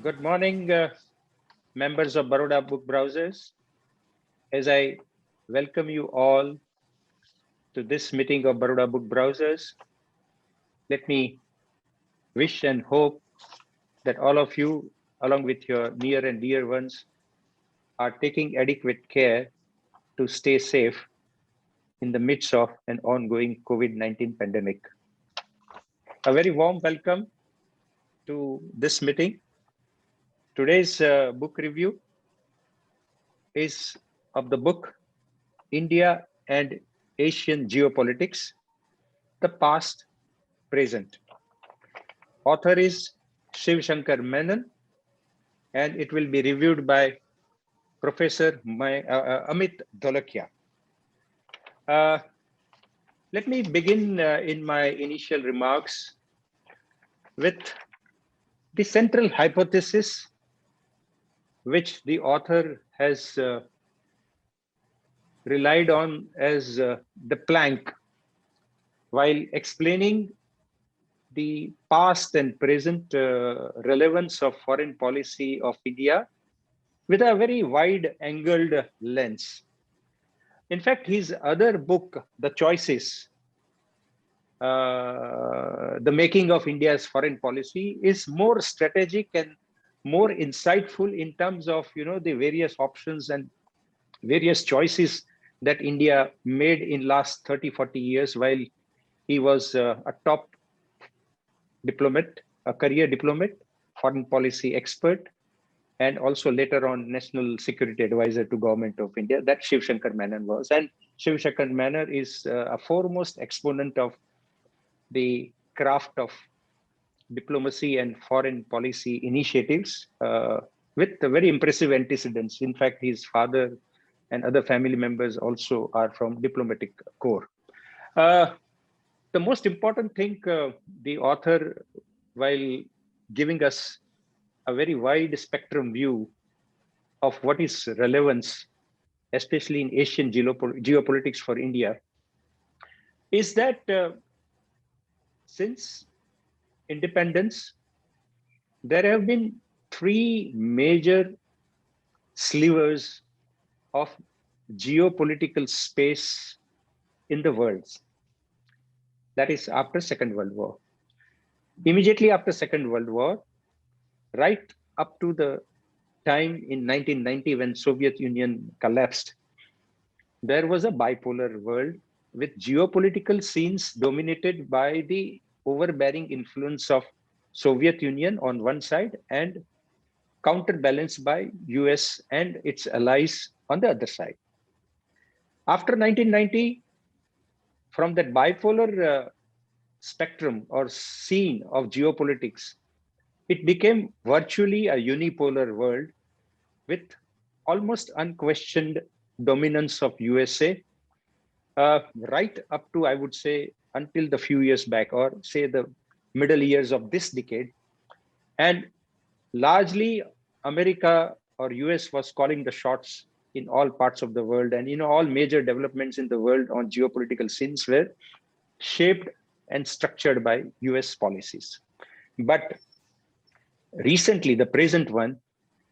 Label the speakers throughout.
Speaker 1: Good morning, members of Baroda Book Browsers. As I welcome you all to this meeting of Baroda Book Browsers, let me wish and hope that all of you, along with your near and dear ones, are taking adequate care to stay safe in the midst of an ongoing COVID-19 pandemic. A very warm welcome to this meeting. Today's book review is of the book India and Asian Geopolitics, the Past, Present. Author is Shiv Shankar Menon, and it will be reviewed by Professor Amit Dholakia. Let me begin in my initial remarks with the central hypothesis which the author has relied on as the plank while explaining the past and present relevance of foreign policy of India with a very wide-angled lens. In fact, his other book, The Choices, The Making of India's Foreign Policy, is more strategic and more insightful in terms of the various options and various choices that India made in last 30, 40 years while he was a top diplomat, a career diplomat, foreign policy expert, and also later on national security advisor to government of India. That Shiv Shankar Menon was. And Shiv Shankar Menon is a foremost exponent of the craft of diplomacy and foreign policy initiatives with very impressive antecedents. In fact, his father and other family members also are from diplomatic corps. The most important thing the author, while giving us a very wide spectrum view of what is relevance, especially in Asian geopolitics for India, is that since independence, there have been three major slivers of geopolitical space in the world. That is after Second World War. Immediately after Second World War, right up to the time in 1990 when Soviet Union collapsed, there was a bipolar world with geopolitical scenes dominated by the overbearing influence of Soviet Union on one side and counterbalanced by US and its allies on the other side. After 1990, from that bipolar spectrum or scene of geopolitics, it became virtually a unipolar world with almost unquestioned dominance of USA, right up to, I would say, until the few years back, or say the middle years of this decade. And largely, America or US was calling the shots in all parts of the world. And all major developments in the world on geopolitical scenes were shaped and structured by US policies. But recently, the present one,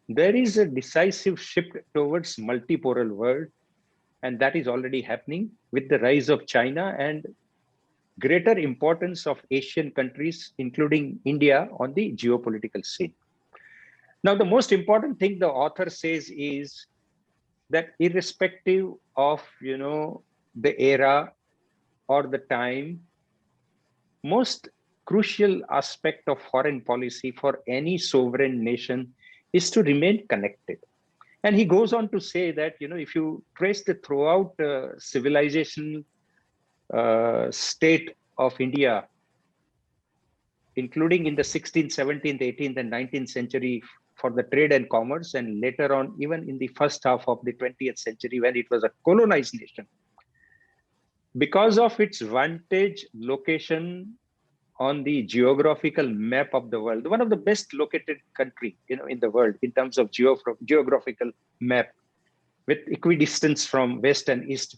Speaker 1: there is a decisive shift towards multipolar world, and that is already happening with the rise of China and greater importance of Asian countries, including India, on the geopolitical scene. Now, the most important thing the author says is that irrespective of the era or the time, most crucial aspect of foreign policy for any sovereign nation is to remain connected. And he goes on to say that if you trace the throughout civilization state of India, including in the 16th, 17th, 18th, and 19th century for the trade and commerce, and later on, even in the first half of the 20th century when it was a colonized nation, because of its vantage location on the geographical map of the world, one of the best located country in the world in terms of geographical map, with equidistance from west and east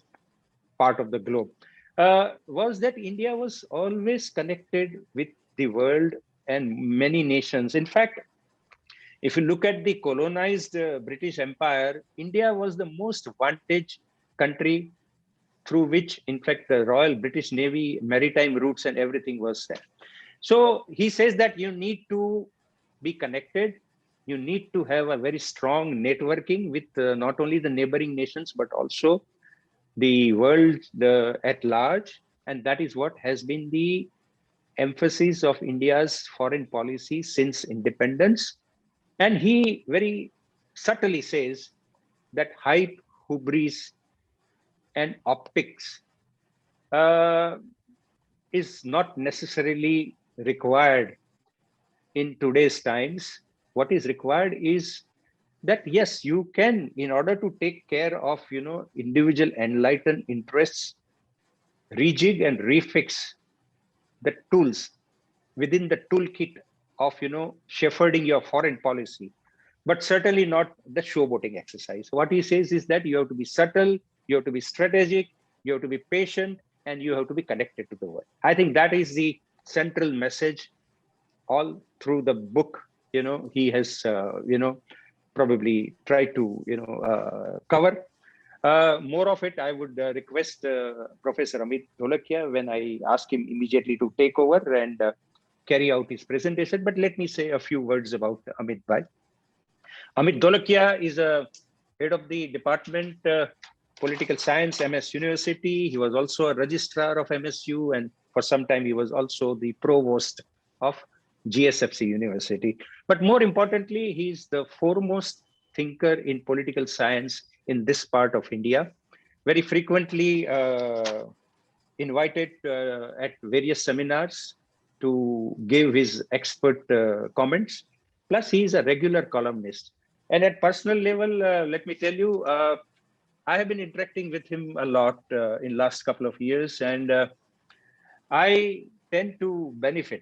Speaker 1: part of the globe, was that India was always connected with the world and many nations. In fact, If you look at the colonized British Empire, India was the most vantage country through which, in fact, the Royal British Navy, maritime routes, and everything was there. So he says that you need to be connected. You need to have a very strong networking with not only the neighboring nations, but also the world at large. And that is what has been the emphasis of India's foreign policy since independence. And he very subtly says that hype, hubris, and optics uh, is not necessarily required in today's times. What is required is that yes, you can, in order to take care of individual enlightened interests, rejig and refix the tools within the toolkit of shepherding your foreign policy, but certainly not the showboating exercise. What he says is that you have to be subtle, you have to be strategic, you have to be patient, and you have to be connected to the world. I think that is the central message all through the book. He has probably tried to cover. More of it, I would request Professor Amit Dholakia when I ask him immediately to take over and carry out his presentation. But let me say a few words about Amit Bhai. Amit Dholakia is a head of the department political science, MS University. He was also a registrar of MSU, and for some time he was also the provost of GSFC University. But more importantly, he's the foremost thinker in political science in this part of India. Very frequently invited at various seminars to give his expert comments. Plus, he is a regular columnist. And at personal level, let me tell you, I have been interacting with him a lot in last couple of years, and I tend to benefit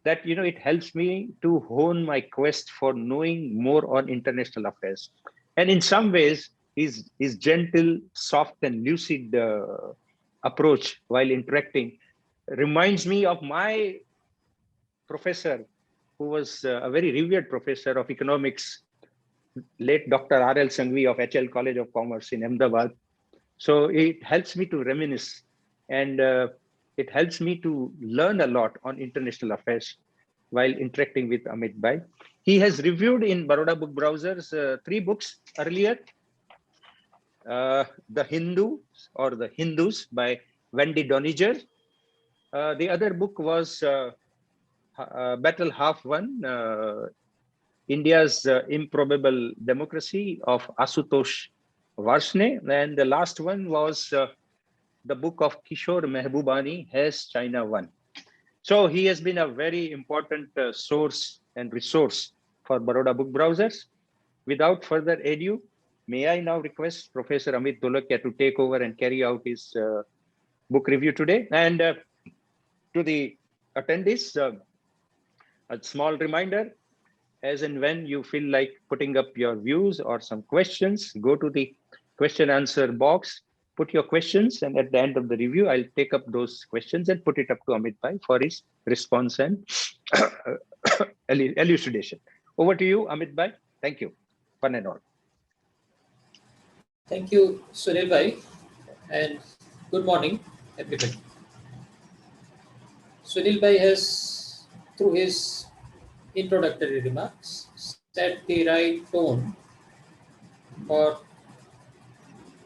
Speaker 1: that it helps me to hone my quest for knowing more on international affairs. And in some ways, his gentle, soft, and lucid approach while interacting reminds me of my professor, who was a very revered professor of economics, late Dr. R.L. Sanghvi of HL College of Commerce in Ahmedabad. So it helps me to reminisce, and it helps me to learn a lot on international affairs while interacting with Amit Bhai. He has reviewed in Baroda Book Browsers 3 books earlier. The Hindu or the Hindus by Wendy Doniger. The other book was Battle Half Won, India's Improbable Democracy of Asutosh Varshney. And the last one was the book of Kishore Mehbubani, Has China Won? So he has been a very important source and resource for Baroda Book Browsers. Without further ado, may I now request Professor Amit Dholakia to take over and carry out his book review today. And to the attendees, a small reminder, as and when you feel like putting up your views or some questions, go to the question answer box, put your questions, and at the end of the review, I'll take up those questions and put it up to Amit Bhai for his response and elucidation. Over to you, Amit Bhai. Thank you. Fun and all.
Speaker 2: Thank you, Sunil Bhai, and good morning, everybody. Sunil Bhai has, through his introductory remarks, set the right tone for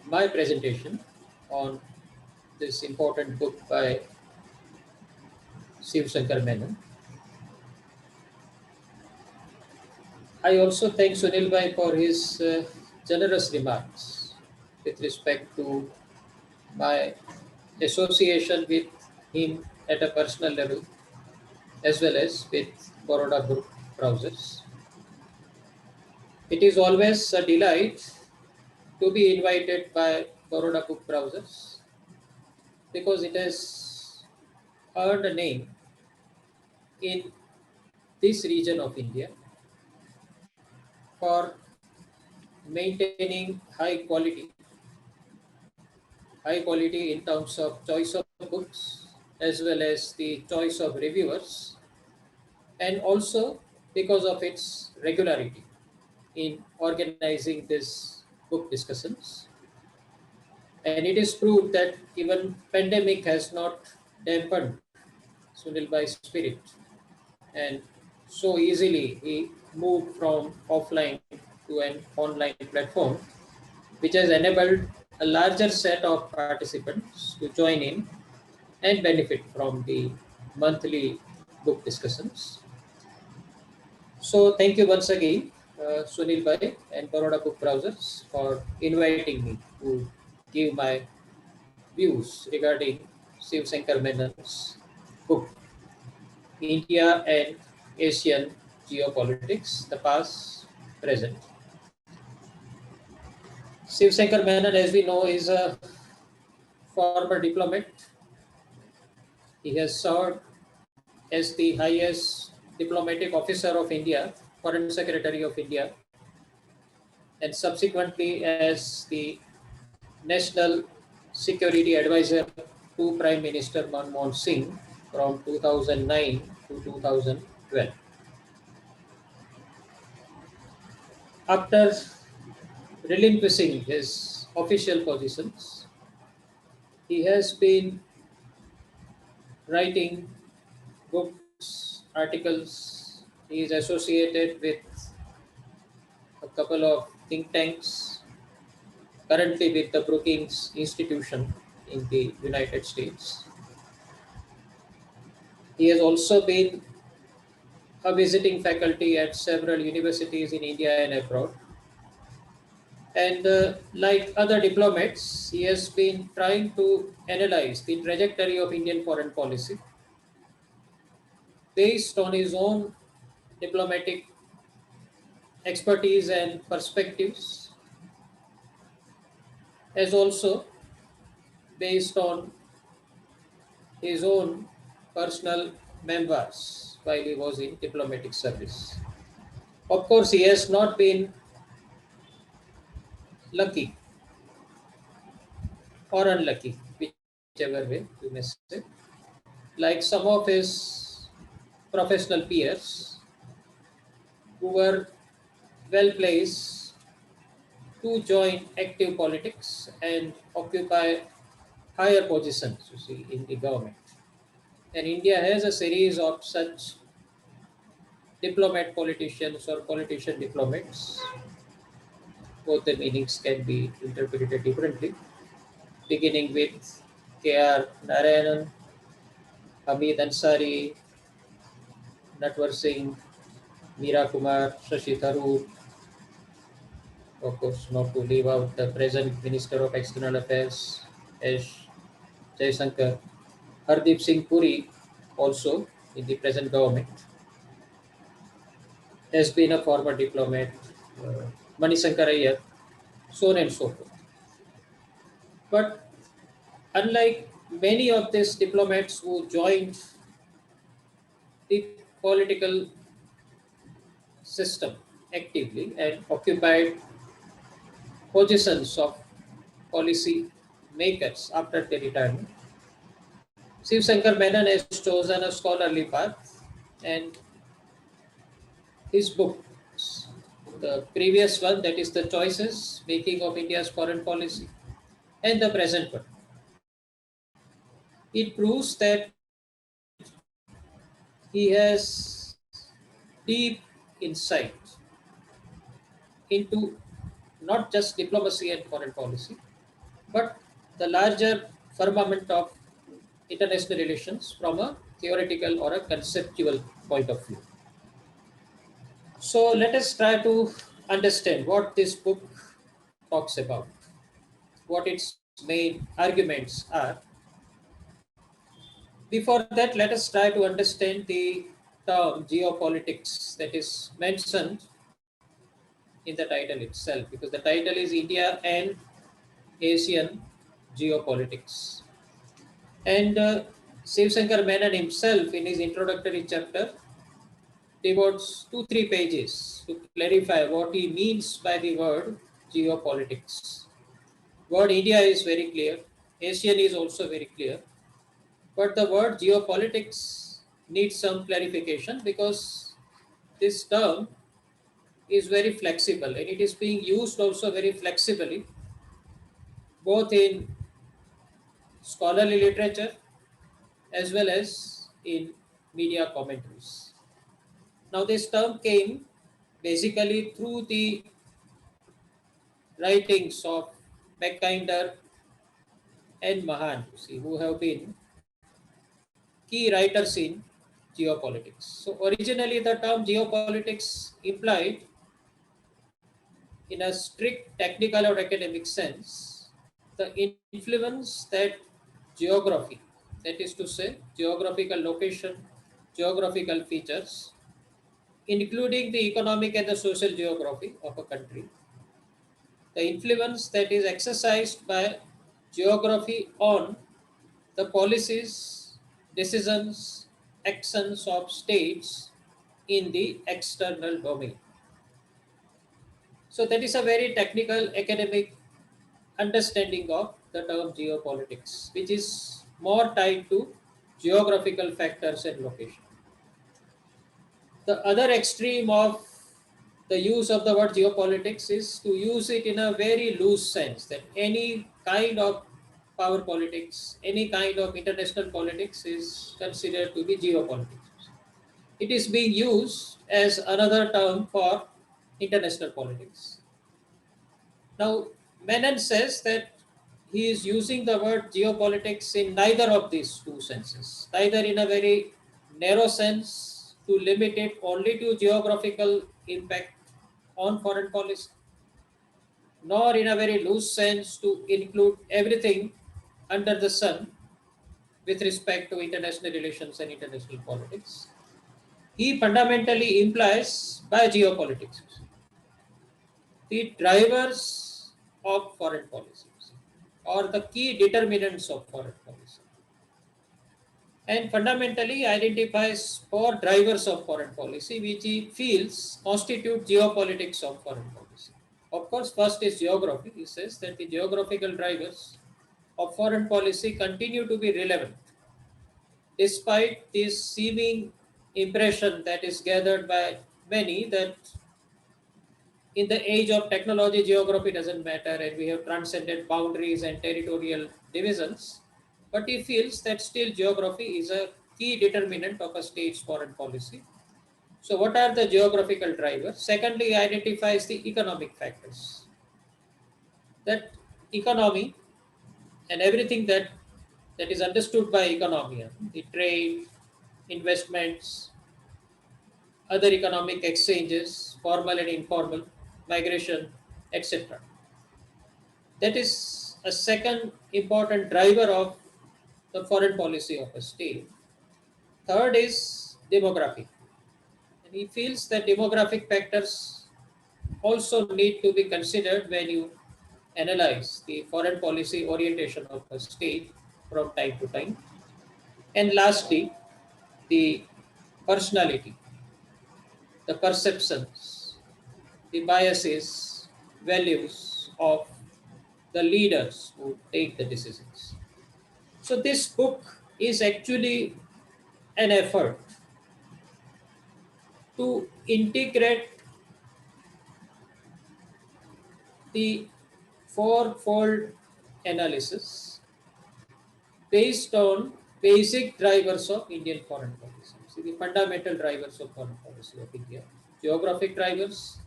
Speaker 2: my presentation on this important book by Shiv Shankar Menon. I also thank Sunil Bhai for his generous remarks with respect to my association with him at a personal level as well as with Baroda Book Browsers. It is always a delight to be invited by Baroda Book Browsers because it has earned a name in this region of India for maintaining high quality in terms of choice of books as well as the choice of reviewers, and also because of its regularity in organizing these book discussions. And it is proved that even pandemic has not dampened Sunil Bhai's spirit. And so easily he moved from offline to an online platform, which has enabled a larger set of participants to join in and benefit from the monthly book discussions. So thank you once again, Sunil Bhai and Baroda Book Browsers for inviting me to give my views regarding Shiv Shankar Menon's book, India and Asian Geopolitics, the Past, Present. Shiv Shankar Menon, as we know, is a former diplomat. He has served as the highest diplomatic officer of India, Foreign Secretary of India, and subsequently as the National Security Advisor to Prime Minister Manmohan Singh from 2009 to 2012. After relinquishing his official positions, he has been writing books, articles. He is associated with a couple of think tanks, currently with the Brookings Institution in the United States. He has also been a visiting faculty at several universities in India and abroad. And like other diplomats, he has been trying to analyze the trajectory of Indian foreign policy based on his own diplomatic expertise and perspectives, as also based on his own personal memoirs while he was in diplomatic service. Of course, he has not been lucky or unlucky, whichever way you may say. Like some of his professional peers who were well placed to join active politics and occupy higher positions, you see, in the government. And India has a series of such diplomat politicians or politician diplomats. Both the meanings can be interpreted differently, beginning with K.R. Narayanan, Hamid Ansari, Natwar Singh, Meera Kumar, Shashi Tharoor, of course, not to leave out the present Minister of External Affairs, S. Jaisankar, Hardeep Singh Puri, also in the present government, has been a former diplomat, Manishankar Iyer, so on and so forth. But unlike many of these diplomats who joined the political system actively and occupied positions of policy makers after their retirement, Shiv Shankar Menon has chosen a scholarly path, and his books, the previous one, that is the choices making of India's foreign policy, and the present one, it proves that he has deep insight into not just diplomacy and foreign policy, but the larger firmament of international relations from a theoretical or a conceptual point of view. So let us try to understand what this book talks about, what its main arguments are. Before that, let us try to understand the term geopolitics that is mentioned in the title itself, because the title is India and Asian Geopolitics. And Shiv Shankar Menon himself, in his introductory chapter, devotes 2-3 pages to clarify what he means by the word geopolitics. Word India is very clear, Asian is also very clear, but the word geopolitics needs some clarification because this term is very flexible and it is being used also very flexibly, both in scholarly literature as well as in media commentaries. Now, this term came basically through the writings of Mackinder and Mahan, you see, who have been key writers in geopolitics. So, originally, the term geopolitics implied, in a strict technical or academic sense, the influence that geography, that is to say, geographical location, geographical features, including the economic and the social geography of a country, the influence that is exercised by geography on the policies, decisions, actions of states in the external domain. So, that is a very technical academic understanding of the term geopolitics, which is more tied to geographical factors and location. The other extreme of the use of the word geopolitics is to use it in a very loose sense, that any kind of power politics, any kind of international politics is considered to be geopolitics. It is being used as another term for international politics. Now, Menon says that he is using the word geopolitics in neither of these two senses, neither in a very narrow sense to limit it only to geographical impact on foreign policy, nor in a very loose sense to include everything under the sun with respect to international relations and international politics. He fundamentally implies by geopolitics the drivers of foreign policies or the key determinants of foreign policy, and fundamentally identifies four drivers of foreign policy which he feels constitute geopolitics of foreign policy. Of course, first is geography. He says that the geographical drivers of foreign policy continue to be relevant despite this seeming impression that is gathered by many that in the age of technology, geography doesn't matter and we have transcended boundaries and territorial divisions. But he feels that still geography is a key determinant of a state's foreign policy. So, what are the geographical drivers? Secondly, he identifies the economic factors. That economy and everything that is understood by economy, the trade, investments, other economic exchanges, formal and informal, migration, etc. That is a second important driver of the foreign policy of a state. Third is demography. And he feels that demographic factors also need to be considered when you analyze the foreign policy orientation of a state from time to time. And lastly, the personality, the perceptions, the biases, values of the leaders who take the decisions. So, this book is actually an effort to integrate the fourfold analysis based on basic drivers of Indian foreign policy. See, the fundamental drivers of foreign policy of India: geographic drivers,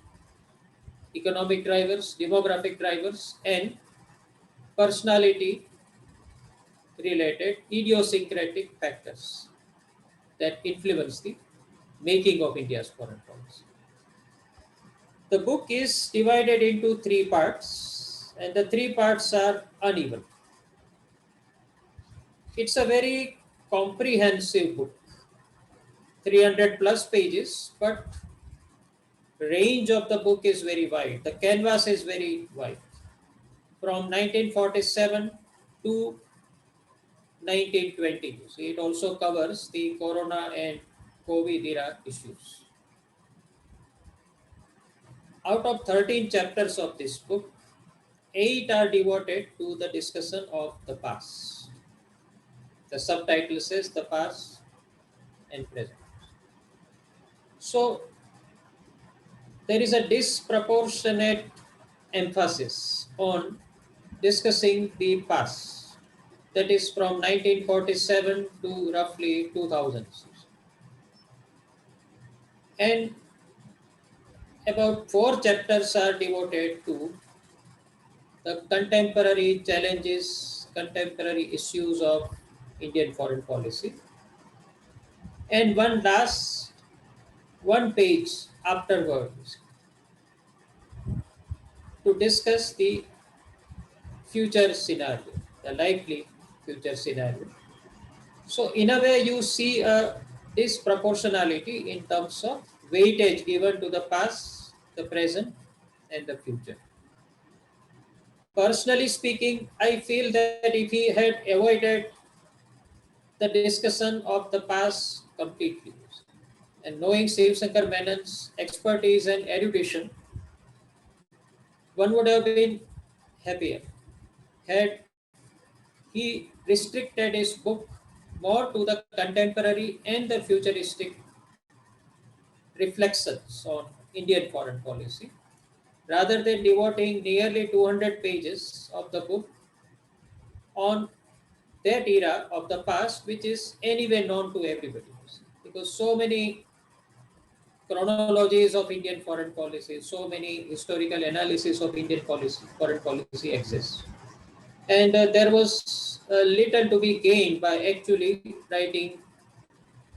Speaker 2: economic drivers, demographic drivers, and personality related idiosyncratic factors that influence the making of India's foreign policy. The book is divided into three parts, and the three parts are uneven. It's a very comprehensive book, 300 plus pages, but range of the book is very wide. The canvas is very wide, from 1947 to 1920. So it also covers the Corona and COVID era issues. Out of 13 chapters of this book, 8 are devoted to the discussion of the past. The subtitle says the past and present. So, there is a disproportionate emphasis on discussing the past, that is from 1947 to roughly 2000. And about 4 chapters are devoted to the contemporary challenges, contemporary issues of Indian foreign policy, and one page afterwards to discuss the future scenario, the likely future scenario. So, in a way, you see a disproportionality in terms of weightage given to the past, the present, and the future. Personally speaking, I feel that if he had avoided the discussion of the past completely, and knowing Shiv Shankar Menon's expertise and erudition, one would have been happier had he restricted his book more to the contemporary and the futuristic reflections on Indian foreign policy, rather than devoting nearly 200 pages of the book on that era of the past, which is anyway known to everybody. Because so many chronologies of Indian foreign policy, so many historical analysis of Indian policy, foreign policy exists. And there was little to be gained by actually writing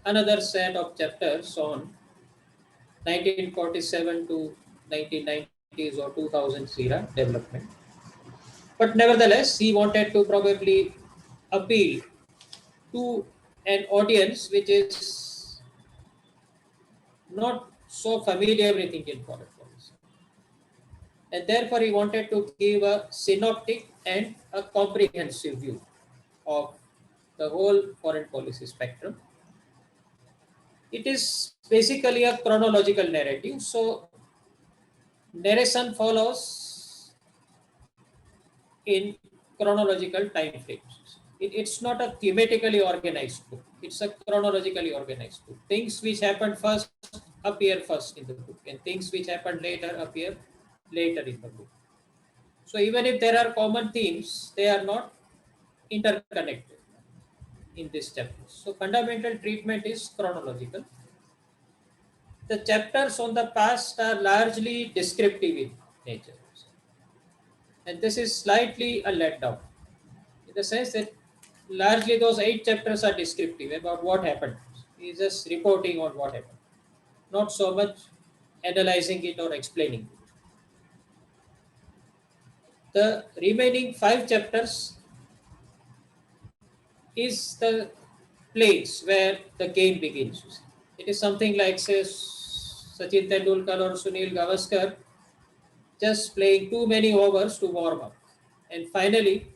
Speaker 2: another set of chapters on 1947 to 1990s or 2000s era development. But nevertheless, he wanted to probably appeal to an audience which is not so familiar with Indian foreign policy. And therefore, he wanted to give a synoptic and a comprehensive view of the whole foreign policy spectrum. It is basically a chronological narrative. So, narration follows in chronological time frames. It's not a thematically organized book. It's a chronologically organized book. Things which happened first appear first in the book, and things which happened later appear later in the book. So even if there are common themes, they are not interconnected in this chapter. So fundamental treatment is chronological. The chapters on the past are largely descriptive in nature. And this is slightly a letdown in the sense that largely those 8 chapters are descriptive about what happened. He's just reporting on what happened, not so much analyzing it or explaining it. The remaining 5 chapters is the place where the game begins. It is something like, say, Sachin Tendulkar or Sunil Gavaskar just playing too many overs to warm up, and finally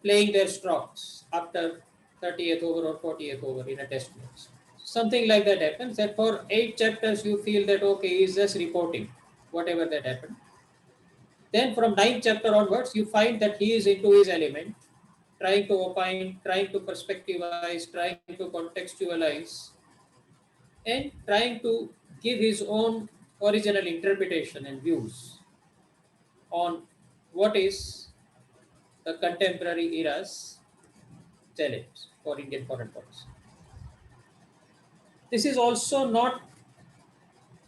Speaker 2: playing their strokes after 30th over or 40th over in a test match. Something like that happens. That for 8 chapters you feel that okay, he's just reporting whatever that happened. Then from 9th chapter onwards, you find that he is into his element, trying to opine, trying to perspectivize, trying to contextualize, and trying to give his own original interpretation and views on what is the contemporary era's challenge for Indian foreign policy. This is also not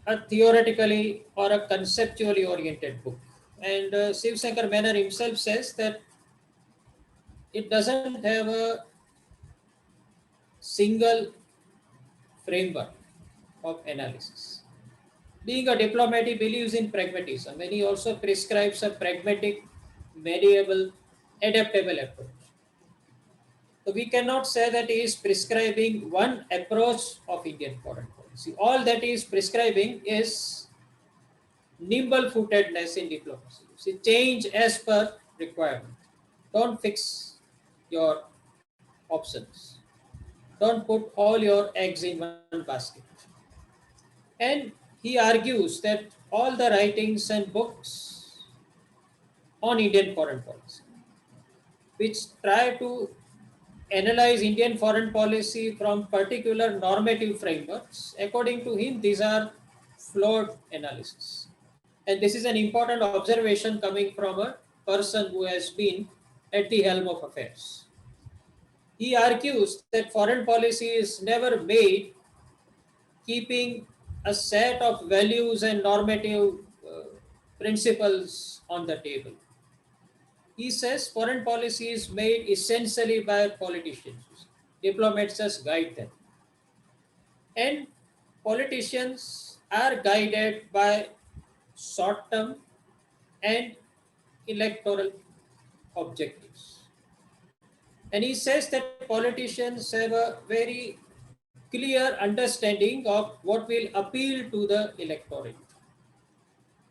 Speaker 2: a theoretically or a conceptually oriented book. And Shiv Shankar Menon himself says that it doesn't have a single framework of analysis. Being a diplomat, he believes in pragmatism, and he also prescribes a pragmatic, malleable, adaptable approach. So we cannot say that he is prescribing one approach of Indian foreign policy. All that he is prescribing is nimble-footedness in diplomacy. See, change as per requirement. Don't fix your options. Don't put all your eggs in one basket. And he argues that all the writings and books on Indian foreign policy, which try to analyze Indian foreign policy from particular normative frameworks, according to him, these are flawed analysis. And this is an important observation coming from a person who has been at the helm of affairs. He argues that foreign policy is never made keeping a set of values and normative principles on the table. He says foreign policy is made essentially by politicians. Diplomats just guide them. And politicians are guided by short term and electoral objectives. And he says that politicians have a very clear understanding of what will appeal to the electorate.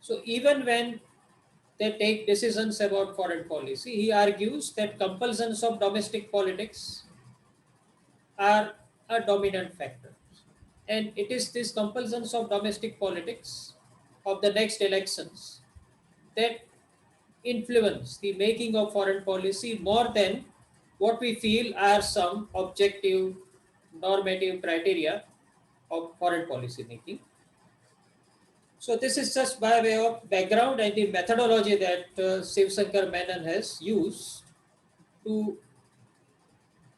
Speaker 2: So even when they take decisions about foreign policy, he argues that compulsions of domestic politics are a dominant factor. And it is these compulsions of domestic politics of the next elections that influence the making of foreign policy more than what we feel are some objective normative criteria of foreign policy making. So this is just by way of background and the methodology that Shiv Shankar Menon has used to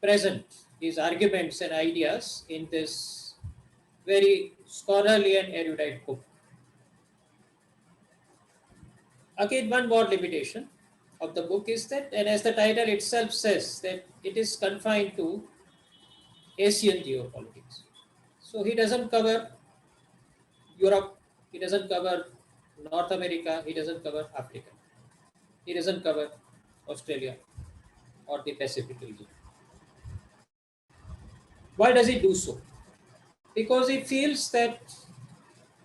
Speaker 2: present his arguments and ideas in this very scholarly and erudite book. Again, one more limitation of the book is that, and as the title itself says, that it is confined to Asian geopolitics. So he doesn't cover Europe, he doesn't cover North America, he doesn't cover Africa, he doesn't cover Australia or the Pacific region. Why does he do so? Because he feels that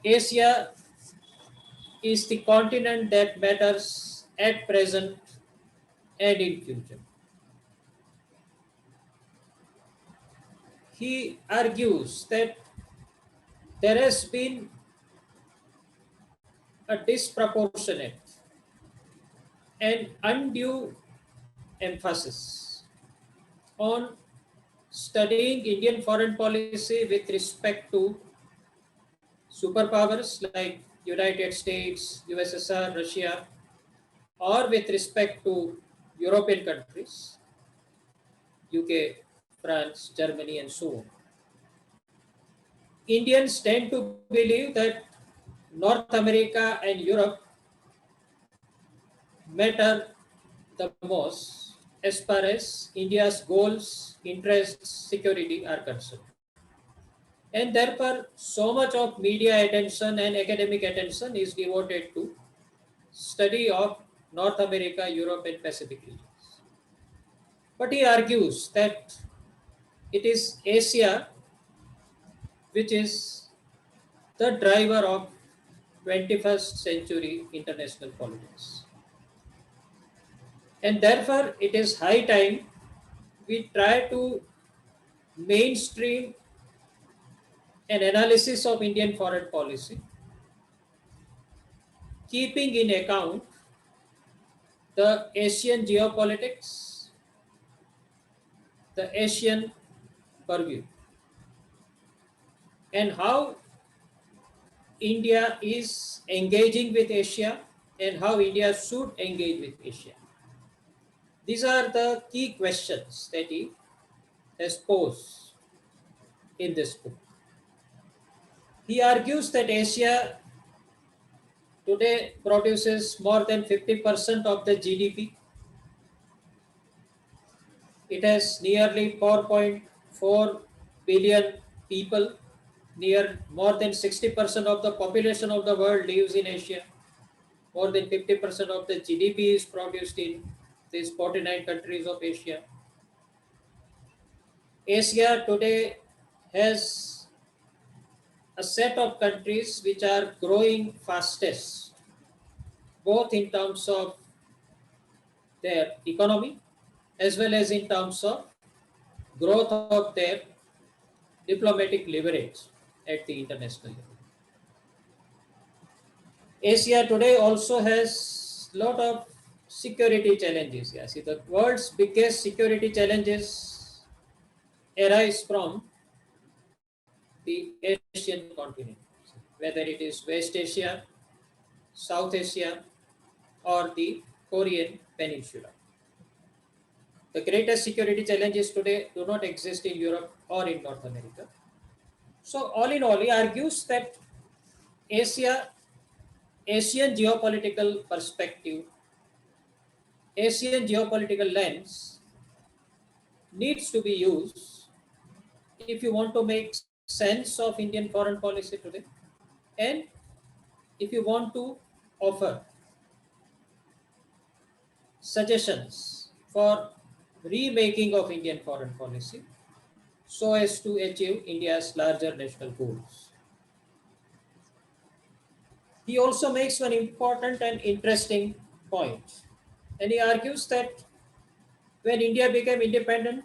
Speaker 2: Asia is the continent that matters at present and in future. He argues that there has been a disproportionate and undue emphasis on studying Indian foreign policy with respect to superpowers like United States, USSR, Russia, or with respect to European countries, UK, France, Germany, and so on. Indians tend to believe that North America and Europe matter the most as far as India's goals, interests, security are concerned. And therefore, so much of media attention and academic attention is devoted to study of North America, Europe, and Pacific regions. But he argues that it is Asia which is the driver of 21st century international politics. And therefore, it is high time we try to mainstream an analysis of Indian foreign policy, keeping in account the Asian geopolitics, the Asian purview, and how India is engaging with Asia and how India should engage with Asia. These are the key questions that he has posed in this book. He argues that Asia today produces more than 50% of the GDP. It has nearly 4.4 billion people. More than 60% of the population of the world lives in Asia. More than 50% of the GDP is produced in these 49 countries of Asia. Asia today has a set of countries which are growing fastest, both in terms of their economy as well as in terms of growth of their diplomatic leverage at the international level. Asia today also has a lot of security challenges. Yeah, see, the world's biggest security challenges arise from the Asian continent. whether it is West Asia, South Asia, or the Korean Peninsula. The greatest security challenges today do not exist in Europe or in North America. So, all in all, he argues that Asia, Asian geopolitical perspective, Asian geopolitical lens needs to be used if you want to make sense of Indian foreign policy today, and if you want to offer suggestions for remaking of Indian foreign policy so as to achieve India's larger national goals. He also makes one important and interesting point, and he argues that when India became independent,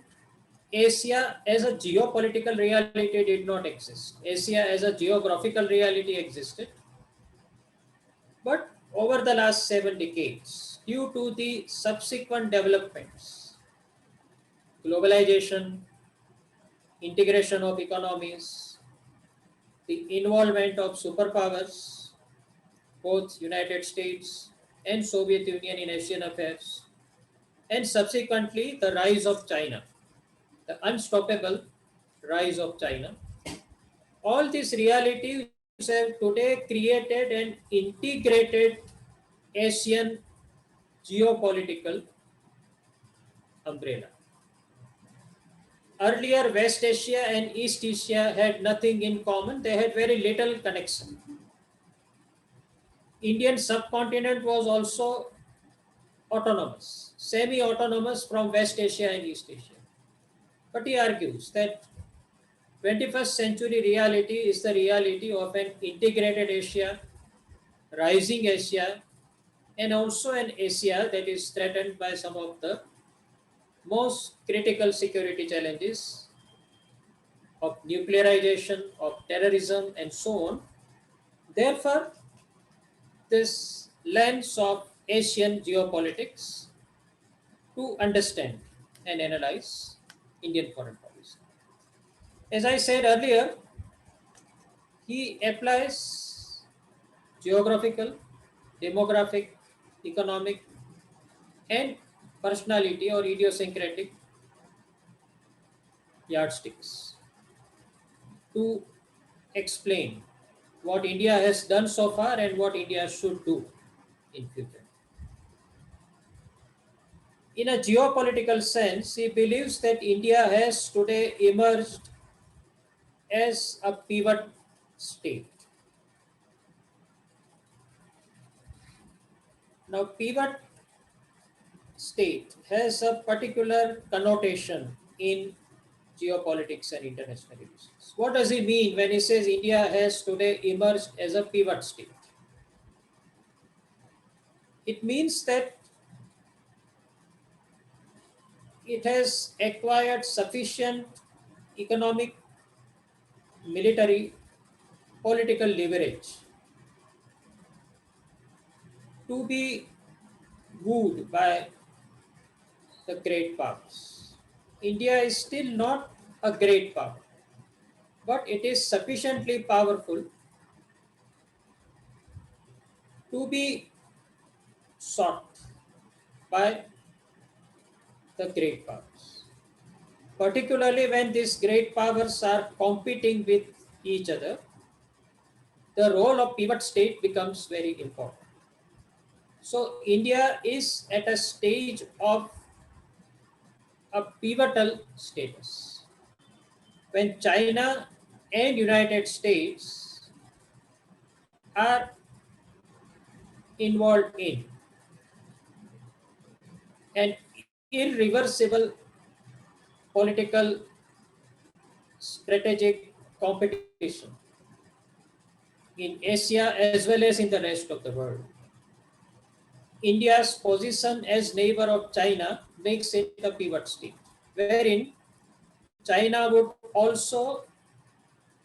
Speaker 2: Asia as a geopolitical reality did not exist. Asia as a geographical reality existed. But over the last 7 decades, due to the subsequent developments, globalization, integration of economies, the involvement of superpowers, both United States and Soviet Union in Asian affairs, and subsequently the rise of China, the unstoppable rise of China. All these realities have today created an integrated Asian geopolitical umbrella. Earlier, West Asia and East Asia had nothing in common, they had very little connection. Indian subcontinent was also autonomous, semi-autonomous from West Asia and East Asia. But he argues that 21st century reality is the reality of an integrated Asia, rising Asia, and also an Asia that is threatened by some of the most critical security challenges of nuclearization, of terrorism, and so on. Therefore, this lens of Asian geopolitics to understand and analyze Indian foreign policy. As I said earlier, he applies geographical, demographic, economic, and personality or idiosyncratic yardsticks to explain what India has done so far and what India should do in future. In a geopolitical sense, he believes that India has today emerged as a pivot state. Now, pivot state has a particular connotation in geopolitics and international relations. What does he mean when he says India has today emerged as a pivot state? It means that it has acquired sufficient economic, military, political leverage to be wooed by the great powers. India is still not a great power, but it is sufficiently powerful to be sought by the great powers. Particularly when these great powers are competing with each other, the role of pivot state becomes very important. So India is at a stage of a pivotal status. When China and United States are involved in an irreversible political strategic competition in Asia as well as in the rest of the world. India's position as neighbor of China makes it a pivot state, wherein China would also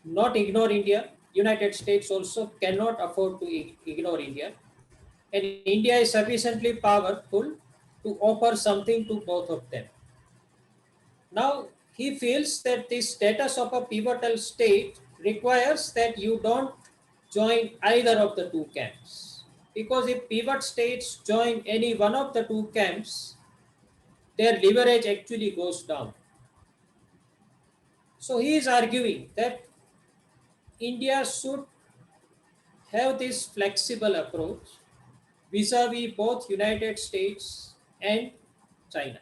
Speaker 2: not ignore India. United States also cannot afford to ignore India. And India is sufficiently powerful to offer something to both of them. Now, he feels that the status of a pivotal state requires that you don't join either of the two camps. Because if pivot states join any one of the two camps, their leverage actually goes down. So he is arguing that India should have this flexible approach vis-a-vis both United States and China,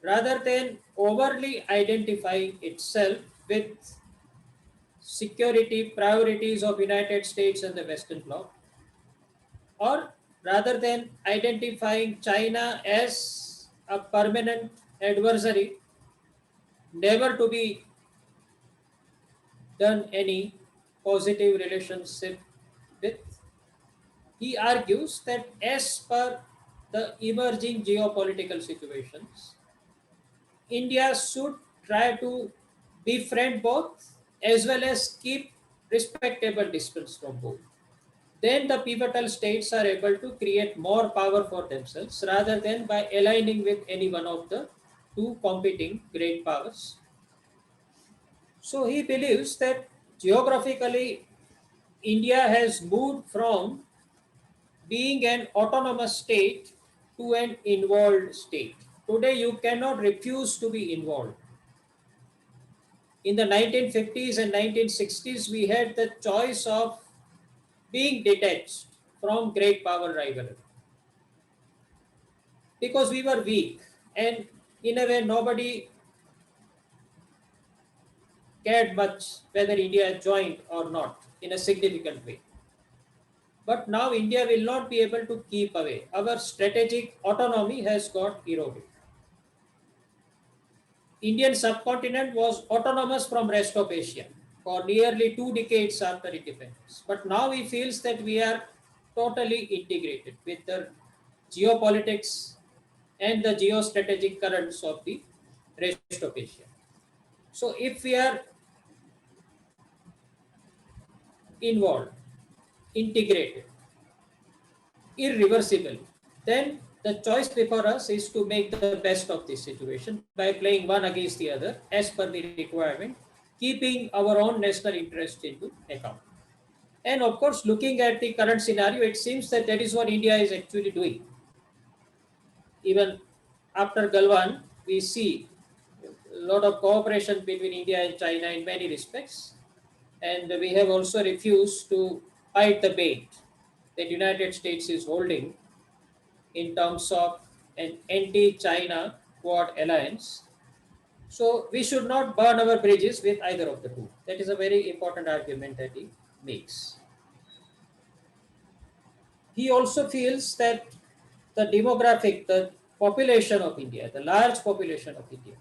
Speaker 2: rather than overly identifying itself with security priorities of United States and the Western Bloc, or rather than identifying China as a permanent adversary, never to be done any positive relationship with. He argues that as per the emerging geopolitical situations, India should try to befriend both as well as keep respectable distance from both. Then the pivotal states are able to create more power for themselves rather than by aligning with any one of the two competing great powers. So he believes that geographically India has moved from being an autonomous state to an involved state. Today, you cannot refuse to be involved. In the 1950s and 1960s, we had the choice of being detached from great power rivalry because we were weak, and in a way, nobody cared much whether India joined or not in a significant way. But now India will not be able to keep away. Our strategic autonomy has got eroded. Indian subcontinent was autonomous from rest of Asia for nearly 2 decades after independence. But now he feels that we are totally integrated with the geopolitics and the geostrategic currents of the rest of Asia. So if we are involved, integrated, irreversible, then the choice before us is to make the best of this situation by playing one against the other as per the requirement, keeping our own national interest into account. And of course, looking at the current scenario, it seems that that is what India is actually doing. Even after Galwan, we see a lot of cooperation between India and China in many respects. And we have also refused to bite the bait that United States is holding in terms of an anti-China Quad alliance. So we should not burn our bridges with either of the two. That is a very important argument that he makes. He also feels that the demographic, the population of India, the large population of India,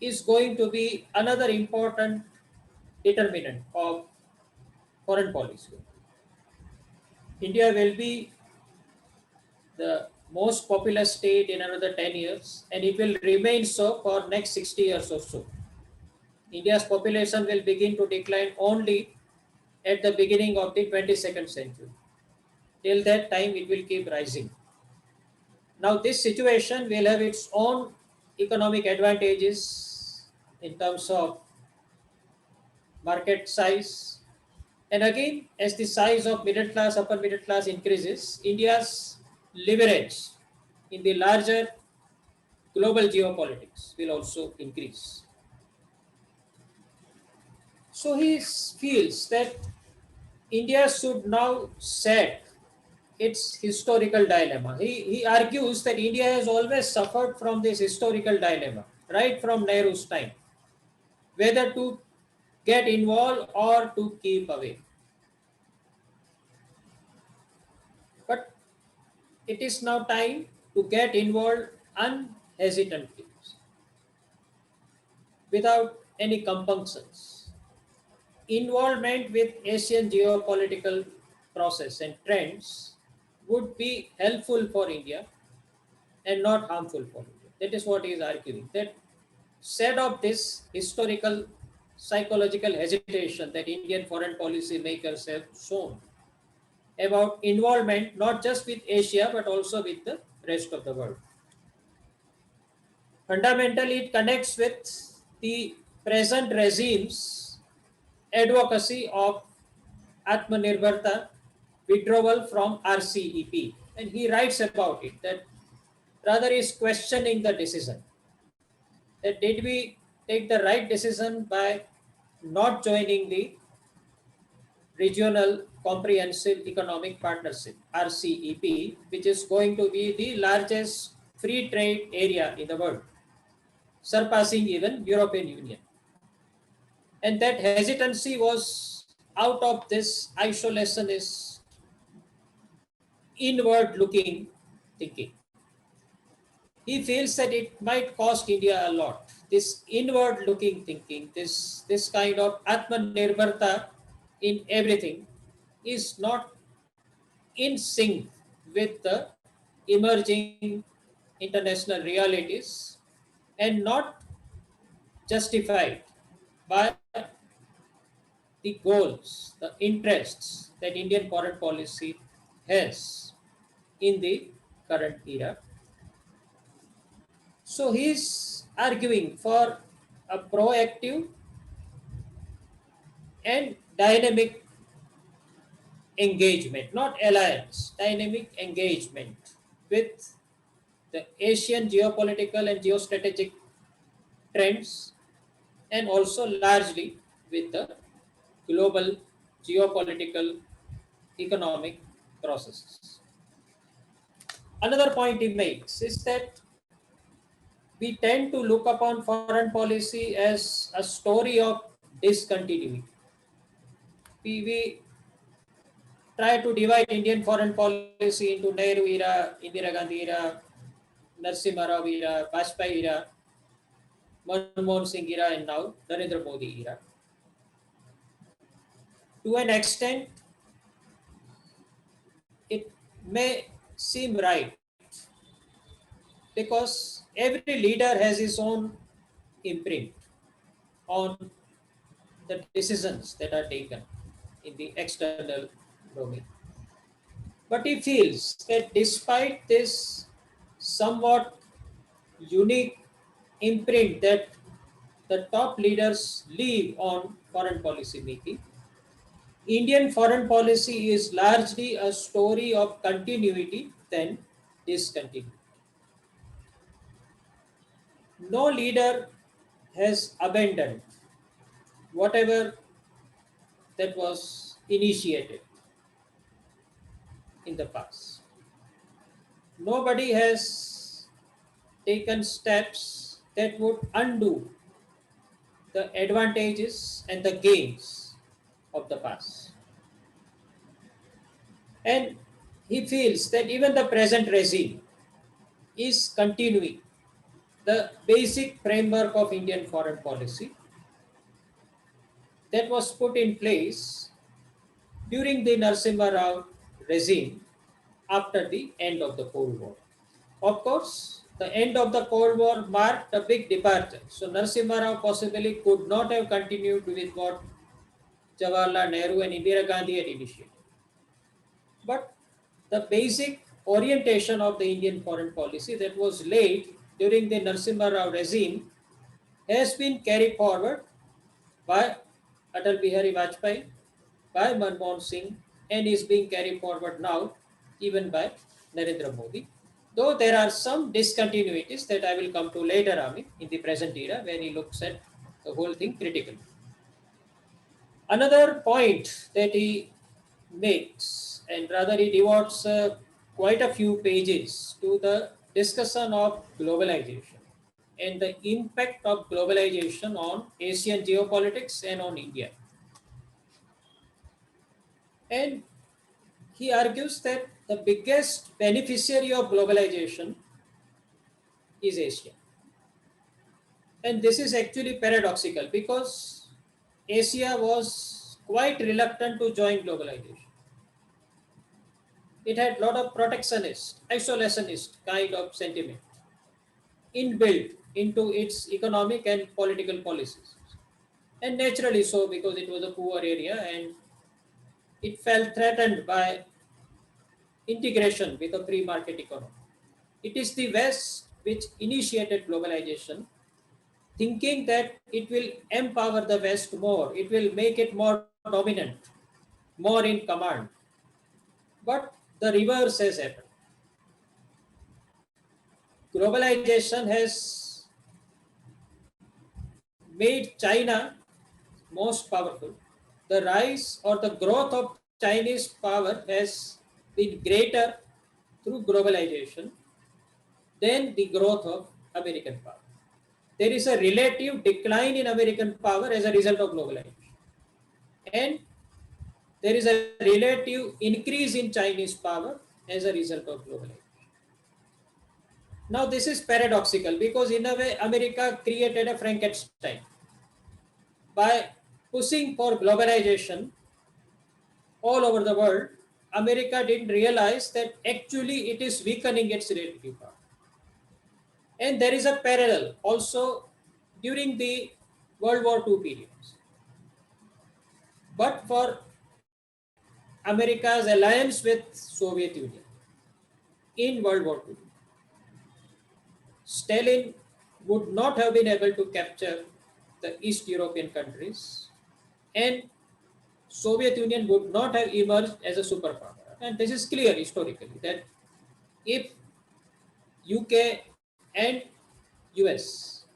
Speaker 2: is going to be another important determinant of foreign policy. India will be the most populous state in another 10 years, and it will remain so for next 60 years or so. India's population will begin to decline only at the beginning of the 22nd century. Till that time, it will keep rising. Now, this situation will have its own economic advantages in terms of market size. And again, as the size of middle class, upper middle class increases, India's leverage in the larger global geopolitics will also increase. So he feels that India should now set its historical dilemma. He argues that India has always suffered from this historical dilemma, right from Nehru's time, whether to get involved or to keep away. But it is now time to get involved unhesitantly, without any compunctions. Involvement with Asian geopolitical process and trends would be helpful for India and not harmful for India. That is what he is arguing. That set of this historical psychological hesitation that Indian foreign policy makers have shown about involvement not just with Asia but also with the rest of the world. Fundamentally, it connects with the present regime's advocacy of Atmanirbharta withdrawal from RCEP. And he writes about it that rather is questioning the decision. That did we take the right decision by not joining the Regional Comprehensive Economic Partnership RCEP, which is going to be the largest free trade area in the world, surpassing even European Union. And that hesitancy was out of this isolationist, inward looking thinking. He feels that it might cost India a lot. This inward looking thinking, this kind of Atmanirbharta in everything is not in sync with the emerging international realities and not justified by the goals, the interests that Indian foreign policy has in the current era. So he's arguing for a proactive and dynamic engagement, not alliance, dynamic engagement with the Asian geopolitical and geostrategic trends and also largely with the global geopolitical economic processes. Another point he makes is that we tend to look upon foreign policy as a story of discontinuity. We try to divide Indian foreign policy into Nehru era, Indira Gandhi era, Narasimha Rao era, Vajpayee era, Manmohan Singh era, and now Narendra Modi era. To an extent, it may seem right because every leader has his own imprint on the decisions that are taken in the external domain. But he feels that despite this somewhat unique imprint that the top leaders leave on foreign policy making, Indian foreign policy is largely a story of continuity than discontinuity. No leader has abandoned whatever that was initiated in the past. Nobody has taken steps that would undo the advantages and the gains of the past. And he feels that even the present regime is continuing the basic framework of Indian foreign policy that was put in place during the Narasimha Rao regime after the end of the Cold War. Of course, the end of the Cold War marked a big departure. So Narasimha Rao possibly could not have continued with what Jawaharlal Nehru and Indira Gandhi had initiated. But the basic orientation of the Indian foreign policy that was laid during the Narasimha Rao regime has been carried forward by Atal Bihari Vajpayee, by Manmohan Singh, and is being carried forward now even by Narendra Modi. Though there are some discontinuities that I will come to later, Amit, in the present era, where he looks at the whole thing critically. Another point that he makes, and rather he devotes quite a few pages to the discussion of globalization and the impact of globalization on Asian geopolitics and on India. And he argues that the biggest beneficiary of globalization is Asia. And this is actually paradoxical because Asia was quite reluctant to join globalization. It had a lot of protectionist, isolationist kind of sentiment inbuilt into its economic and political policies. And naturally so, because it was a poor area and it felt threatened by integration with a free market economy. It is the West which initiated globalization, thinking that it will empower the West more, it will make it more dominant more in command. But the reverse has happened. Globalization has made China most powerful. The rise or the growth of Chinese power has been greater through globalization than the growth of American power. There is a relative decline in American power as a result of globalization. And there is a relative increase in Chinese power as a result of globalization. Now, this is paradoxical because, in a way, America created a Frankenstein by pushing for globalization all over the world. America didn't realize that actually it is weakening its relative power. And there is a parallel also during the World War II periods. But for America's alliance with Soviet Union in World War II, Stalin would not have been able to capture the East European countries, and Soviet Union would not have emerged as a superpower. And this is clear historically that if UK and US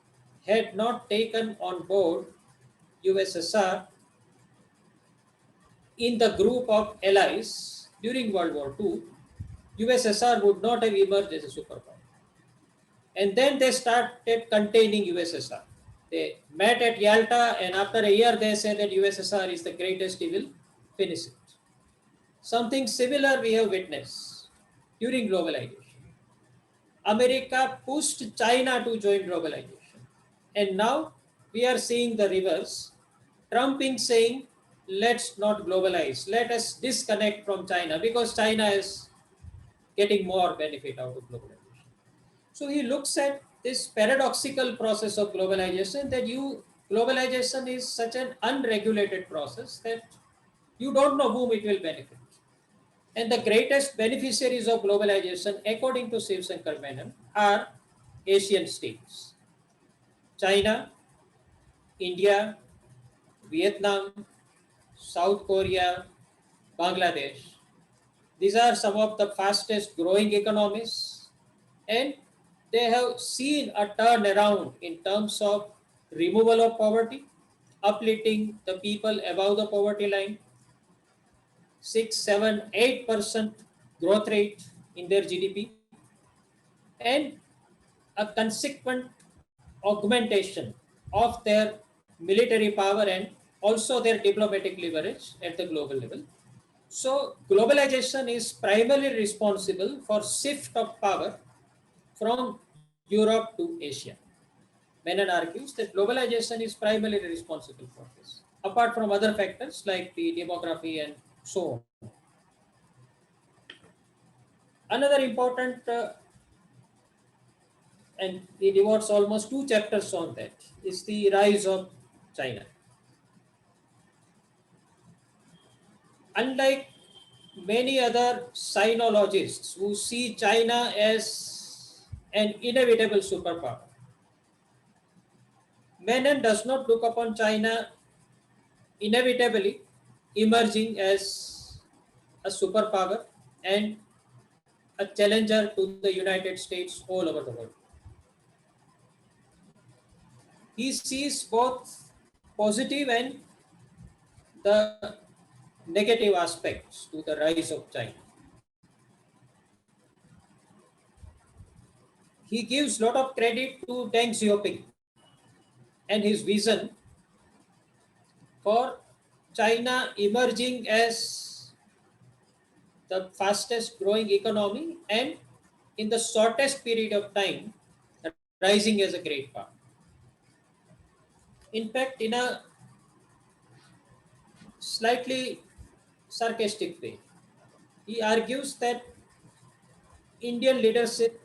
Speaker 2: had not taken on board USSR in the group of allies during World War II, USSR would not have emerged as a superpower. And then they started containing USSR. They met at Yalta, and after a year, they said that USSR is the greatest, he will finish it. Something similar we have witnessed during globalization. America pushed China to join globalization. And now we are seeing the reverse. Trump is saying, let's not globalize. Let us disconnect from China because China is getting more benefit out of globalization. So he looks at this paradoxical process of globalization that globalization is such an unregulated process that you don't know whom it will benefit. And the greatest beneficiaries of globalization, according to Shiv Shankar Menon, are Asian states. China, India, Vietnam, South Korea, Bangladesh. These are some of the fastest growing economies, and they have seen a turnaround in terms of removal of poverty, uplifting the people above the poverty line, 6, 7, 8% growth rate in their GDP, and a consequent augmentation of their military power and also their diplomatic leverage at the global level. So globalization is primarily responsible for shift of power from Europe to Asia. Menon argues that globalization is primarily responsible for this, apart from other factors like the demography and so on. Another important, and he devotes almost 2 chapters on that, is the rise of China. Unlike many other sinologists who see China as an inevitable superpower, Menon does not look upon China inevitably emerging as a superpower and a challenger to the United States all over the world. He sees both positive and the negative aspects to the rise of China. He gives a lot of credit to Deng Xiaoping and his vision for China emerging as the fastest growing economy and in the shortest period of time rising as a great power. In fact, in a slightly sarcastic way, he argues that Indian leadership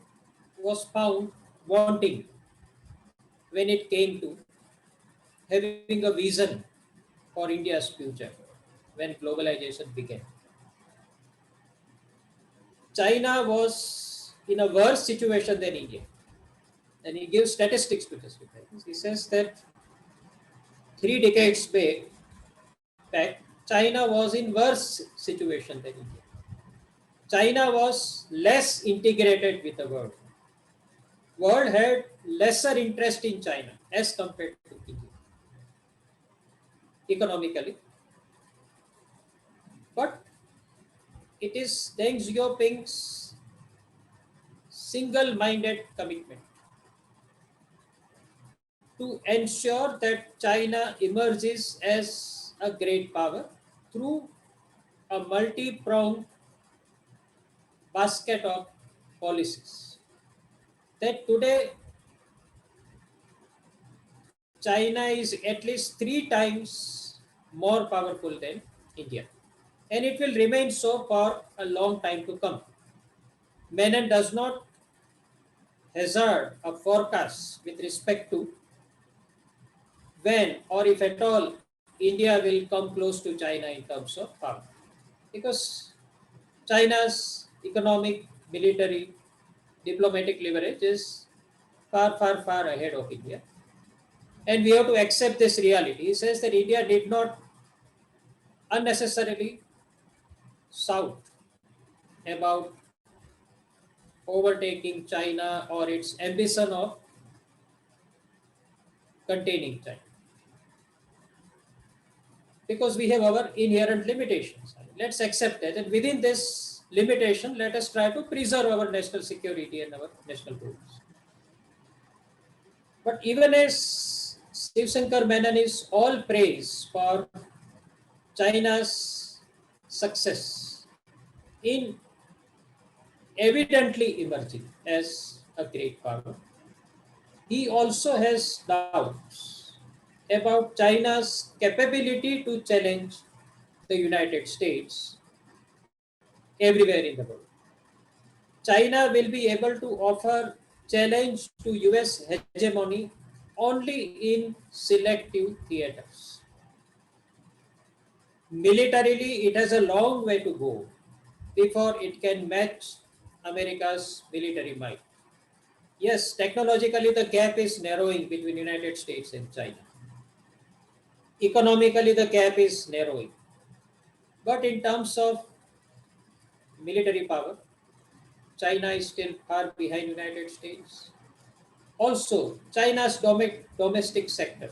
Speaker 2: was found wanting when it came to having a vision for India's future when globalization began. China was in a worse situation than India. And he gives statistics to justify this. He says that 3 decades back, China was in worse situation than India. China was less integrated with the world. World had lesser interest in China as compared to India economically. But it is Deng Xiaoping's single-minded commitment to ensure that China emerges as a great power through a multi-pronged basket of policies. That today China is at least 3 times more powerful than India. And it will remain so for a long time to come. Menon does not hazard a forecast with respect to when or if at all India will come close to China in terms of power. Because China's economic, military, diplomatic leverage is far, far, far ahead of India. And we have to accept this reality. He says that India did not unnecessarily shout about overtaking China or its ambition of containing China. Because we have our inherent limitations. Let's accept that. And within this limitation, let us try to preserve our national security and our national goals. But even as Shiv Shankar Menon is all praise for China's success in evidently emerging as a great power, he also has doubts about China's capability to challenge the United States everywhere in the world. China will be able to offer challenge to US hegemony only in selective theaters. Militarily, it has a long way to go before it can match America's military might. Yes, technologically the gap is narrowing between United States and China. Economically the gap is narrowing. But in terms of military power, China is still far behind United States. Also, China's domestic sector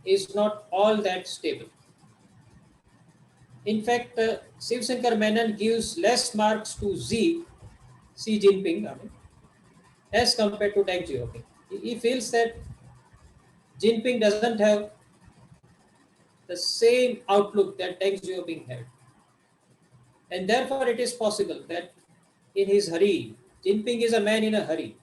Speaker 2: is not all that stable. In fact, Shiv Shankar Menon gives less marks to Xi Jinping, as compared to Deng Xiaoping. He feels that Jinping doesn't have the same outlook that Deng Xiaoping had. And therefore, it is possible that in his hurry, Jinping is a man in a hurry.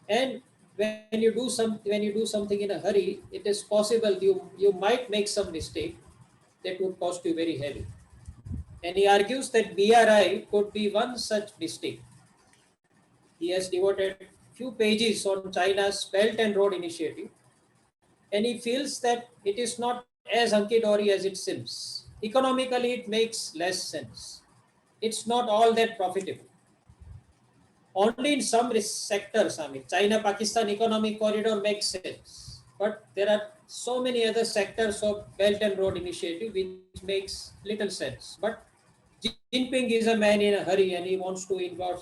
Speaker 2: And when you do something in a hurry, it is possible you might make some mistake that would cost you very heavy. And he argues that BRI could be one such mistake. He has devoted few pages on China's Belt and Road Initiative, and he feels that it is not as hunky-dory as it seems. Economically, it makes less sense. It's not all that profitable. Only in some sectors, China-Pakistan economic corridor makes sense. But there are so many other sectors of Belt and Road Initiative which makes little sense. But Jinping is a man in a hurry and he wants to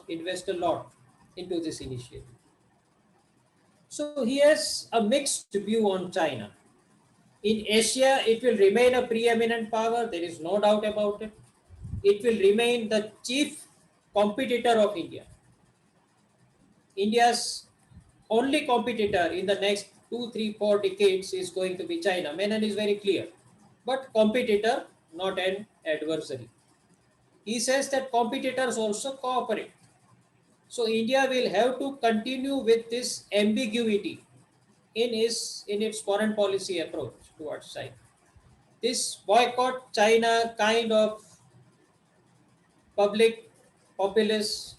Speaker 2: invest a lot into this initiative. So he has a mixed view on China. In Asia, it will remain a preeminent power, there is no doubt about it. It will remain the chief competitor of India. India's only competitor in the next 2, 3, 4 decades is going to be China. Menon is very clear. But competitor, not an adversary. He says that competitors also cooperate. So India will have to continue with this ambiguity in its foreign policy approach towards China. This boycott China kind of public populist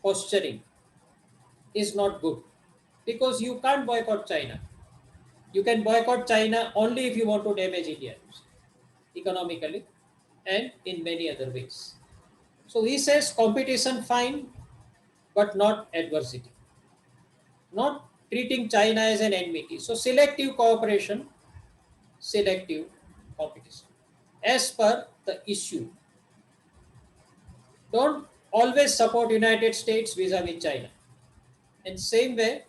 Speaker 2: posturing is not good because you can't boycott China. You can boycott China only if you want to damage India economically and in many other ways. So he says competition fine, but not adversity. Not treating China as an enmity. So selective cooperation, selective competition. As per the issue, don't always support United States vis-a-vis China. In same way,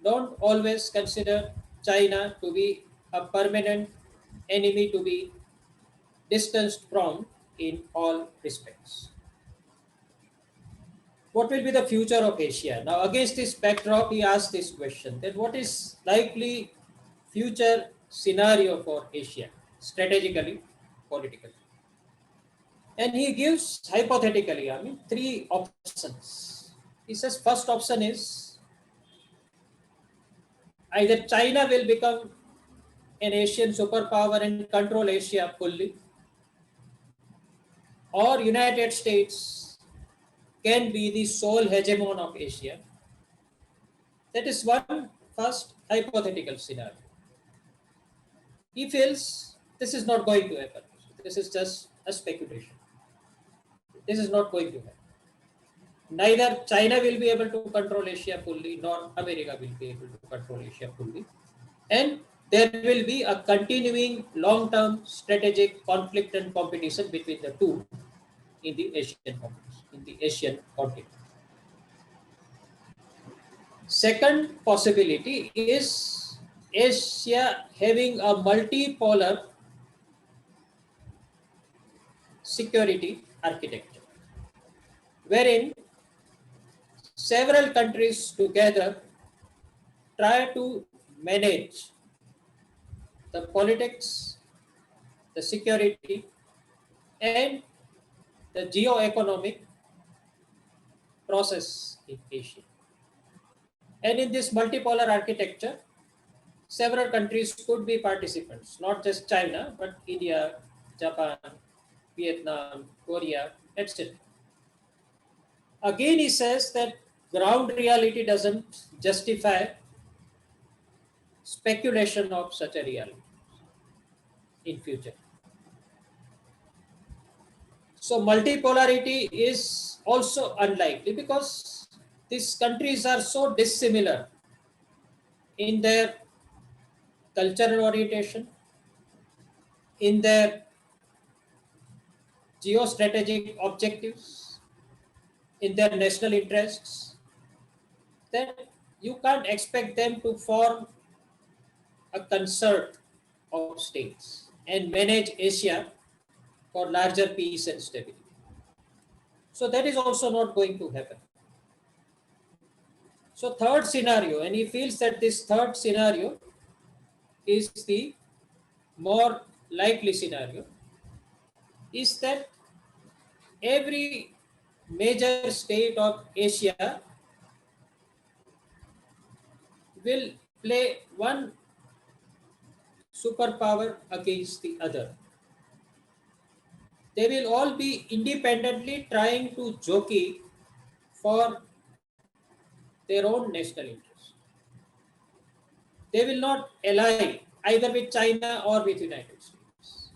Speaker 2: don't always consider China to be a permanent enemy to be distanced from in all respects. What will be the future of Asia? Now, against this backdrop, he asked this question: that what is likely future scenario for Asia, strategically, politically? And he gives hypothetically, three options. He says first option is either China will become an Asian superpower and control Asia fully, or United States can be the sole hegemon of Asia. That is one first hypothetical scenario. He feels this is not going to happen. This is just a speculation. This is not going to happen. Neither China will be able to control Asia fully, nor America will be able to control Asia fully. And there will be a continuing long-term strategic conflict and competition between the two in the Asian continent. Second possibility is Asia having a multipolar security architecture, wherein several countries together try to manage the politics, the security, and the geo-economic process in Asia. And in this multipolar architecture, several countries could be participants, not just China, but India, Japan, Vietnam, Korea, etc. Again, he says that ground reality doesn't justify speculation of such a reality in future. So multipolarity is also unlikely because these countries are so dissimilar in their cultural orientation, in their geostrategic objectives, in their national interests, that you can't expect them to form a concert of states and manage Asia for larger peace and stability. So that is also not going to happen. So third scenario, and he feels that this third scenario is the more likely scenario, is that every major state of Asia will play one superpower against the other. They will all be independently trying to jockey for their own national interest. They will not ally either with China or with United States,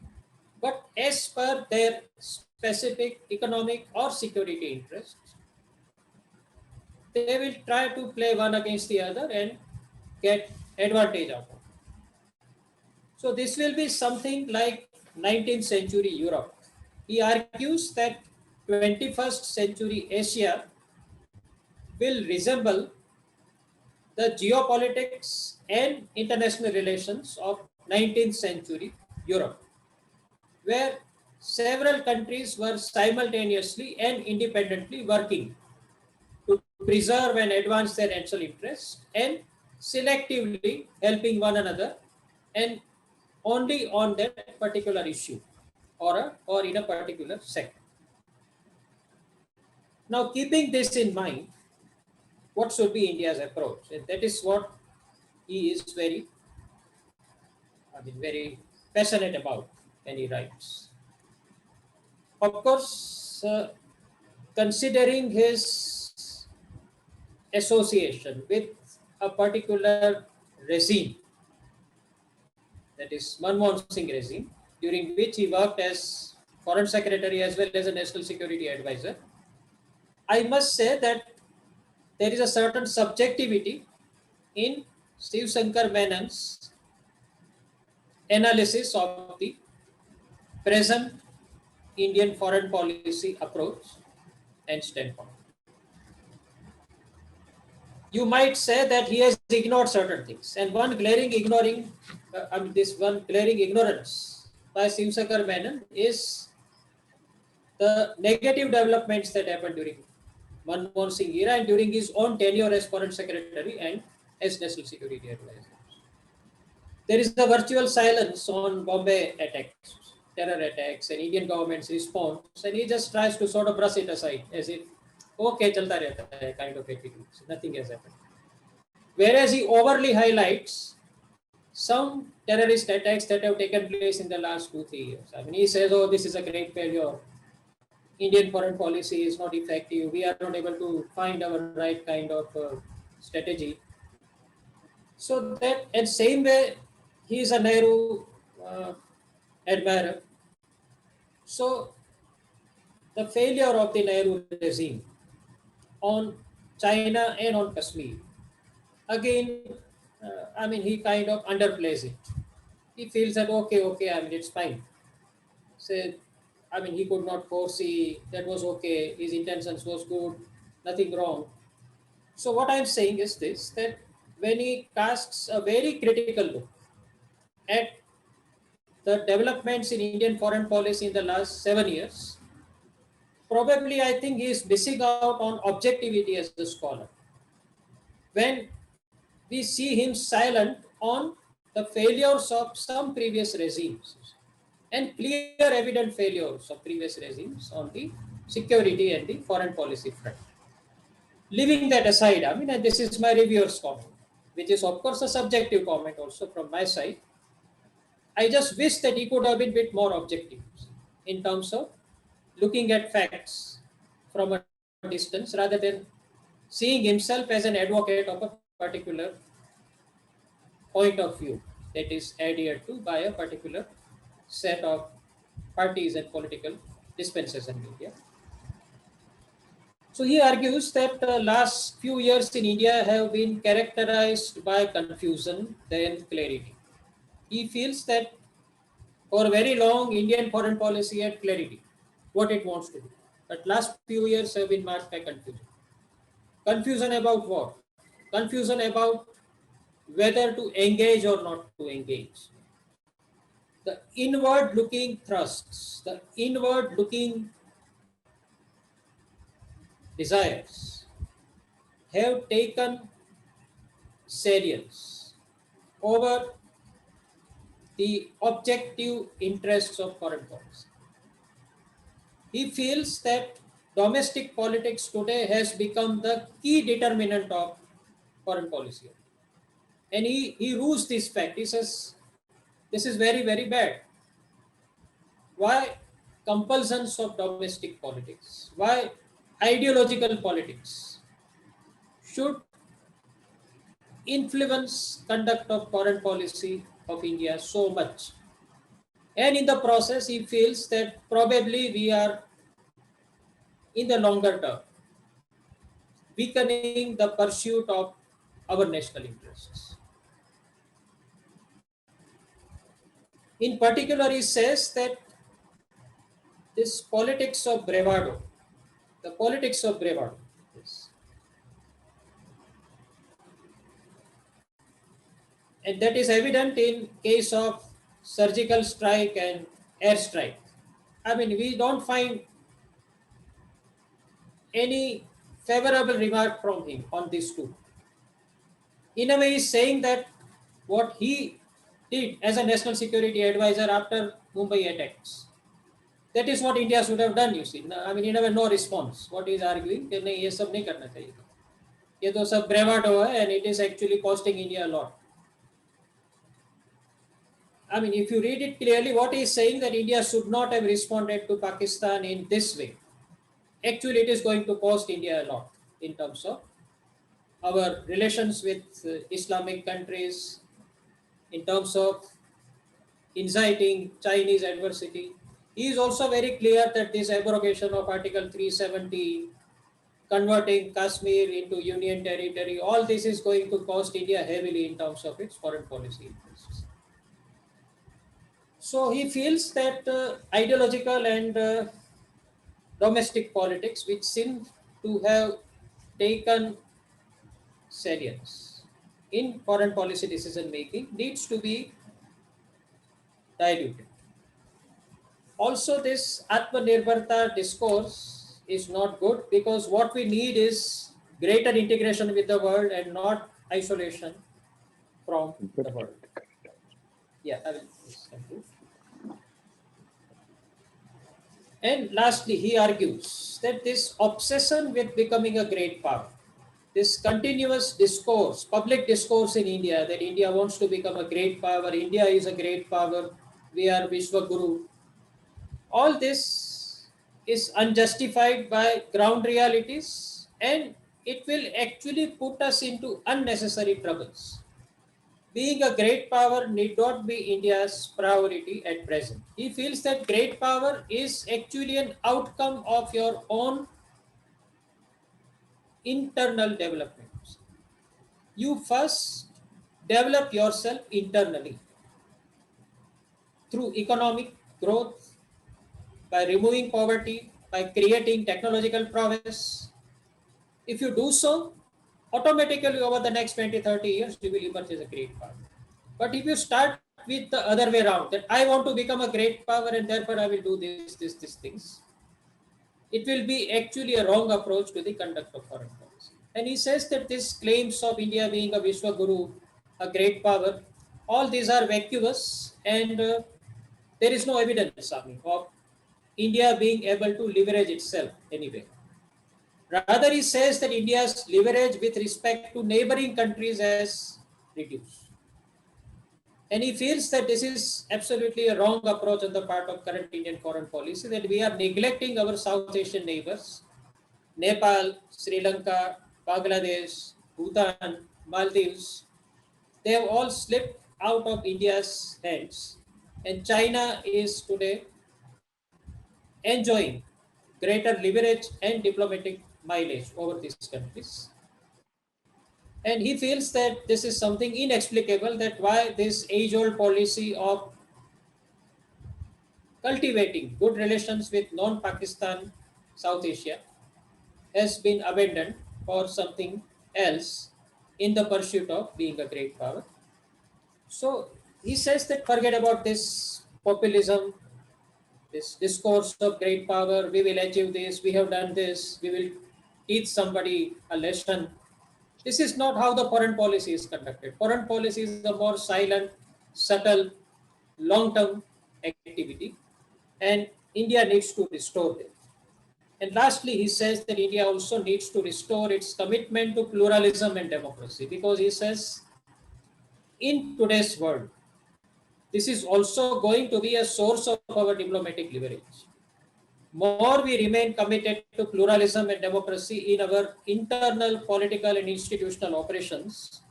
Speaker 2: but as per their specific economic or security interests, they will try to play one against the other and get advantage out of it. So this will be something like 19th century Europe. He argues that 21st century Asia will resemble the geopolitics and international relations of 19th century Europe, where several countries were simultaneously and independently working to preserve and advance their national interests and selectively helping one another and only on that particular issue or in a particular sector. Now, keeping this in mind, what should be India's approach? And that is what he is very passionate about when he writes. Of course, considering his association with a particular regime, that is Manmohan Singh regime, during which he worked as foreign secretary as well as a national security advisor, I must say that there is a certain subjectivity in Shiv Shankar Menon's analysis of the present Indian foreign policy approach and standpoint. You might say that he has ignored certain things, and one glaring ignorance by Shivsankar Menon is the negative developments that happened during Manmohan Singh era and during his own tenure as Foreign Secretary and as National Security Advisor. There is a virtual silence on Bombay attacks, terror attacks, and Indian government's response, and he just tries to sort of brush it aside as if, okay, chalta rehta hai, kind of attitude. Nothing has happened. Whereas he overly highlights some terrorist attacks that have taken place in the last 2-3 years. I mean, he says, oh, this is a great failure. Indian foreign policy is not effective. We are not able to find our right kind of strategy. So that, and same way, he is a Nehru admirer. So the failure of the Nehru regime on China and on Kashmir, again, I mean, he kind of underplays it. He feels that, okay, I mean, it's fine. Say, I mean, he could not foresee, that was okay, his intentions was good, nothing wrong. So what I'm saying is this, that when he casts a very critical look at the developments in Indian foreign policy in the last 7 years, probably I think he is missing out on objectivity as a scholar. When we see him silent on the failures of some previous regimes and clear evident failures of previous regimes on the security and the foreign policy front. Leaving that aside, I mean, and this is my reviewer's comment, which is of course a subjective comment also from my side. I just wish that he could have been a bit more objective in terms of looking at facts from a distance rather than seeing himself as an advocate of a particular point of view that is adhered to by a particular set of parties and political dispensation media. So he argues that the last few years in India have been characterized by confusion then clarity. He feels that for very long Indian foreign policy had clarity, what it wants to do. But last few years have been marked by confusion. Confusion about what? Confusion about whether to engage or not to engage. The inward looking thrusts, the inward looking desires have taken salience over the objective interests of foreign policy. He feels that domestic politics today has become the key determinant of foreign policy. And he rules this fact. He says, this is very, very bad. Why compulsions of domestic politics? Why ideological politics should influence conduct of foreign policy of India so much? And in the process, he feels that probably we are, in the longer term, weakening the pursuit of our national interests. In particular, he says that this politics of bravado, the politics of bravado, yes, and that is evident in case of surgical strike and airstrike. I mean, we don't find any favorable remark from him on these two. In a way, he's saying that what he did as a national security advisor after Mumbai attacks, that is what India should have done, you see. I mean, he never no response. What he is arguing, कि नहीं ये सब नहीं करना चाहिए. ये तो सब bravado है and it is actually costing India a lot. I mean, if you read it clearly, what he is saying that India should not have responded to Pakistan in this way. Actually, it is going to cost India a lot in terms of our relations with Islamic countries, in terms of inciting Chinese adversity. He is also very clear that this abrogation of Article 370, converting Kashmir into Union territory, all this is going to cost India heavily in terms of its foreign policy interests. So he feels that ideological and domestic politics, which seem to have taken salience in foreign policy decision making, needs to be diluted. Also, this Atmanirbharta discourse is not good because what we need is greater integration with the world and not isolation from the
Speaker 1: Correct.
Speaker 2: world. Yeah, I will just conclude. And lastly, he argues that this obsession with becoming a great power, this continuous discourse, public discourse in India, that India wants to become a great power, India is a great power, we are Vishwaguru, all this is unjustified by ground realities and it will actually put us into unnecessary troubles. Being a great power need not be India's priority at present. He feels that great power is actually an outcome of your own internal development. You first develop yourself internally through economic growth, by removing poverty, by creating technological prowess. If you do so, automatically over the next 20, 30 years, you will emerge as a great power. But if you start with the other way around, that I want to become a great power and therefore I will do these things, it will be actually a wrong approach to the conduct of foreign policy. And he says that these claims of India being a Vishwaguru, a great power, all these are vacuous and there is no evidence, I mean, of India being able to leverage itself anyway. Rather, he says that India's leverage with respect to neighboring countries has reduced. And he feels that this is absolutely a wrong approach on the part of current Indian foreign policy, that we are neglecting our South Asian neighbors, Nepal, Sri Lanka, Bangladesh, Bhutan, Maldives. They have all slipped out of India's hands. And China is today enjoying greater leverage and diplomatic mileage over these countries. And he feels that this is something inexplicable, that why this age-old policy of cultivating good relations with non-Pakistan South Asia has been abandoned for something else in the pursuit of being a great power. So he says that forget about this populism, this discourse of great power, we will achieve this, we have done this, we will teach somebody a lesson. This is not how the foreign policy is conducted. Foreign policy is a more silent, subtle, long-term activity, and India needs to restore it. And lastly, he says that India also needs to restore its commitment to pluralism and democracy, because he says in today's world, this is also going to be a source of our diplomatic leverage. More we remain committed to pluralism and democracy in our internal political and institutional operations,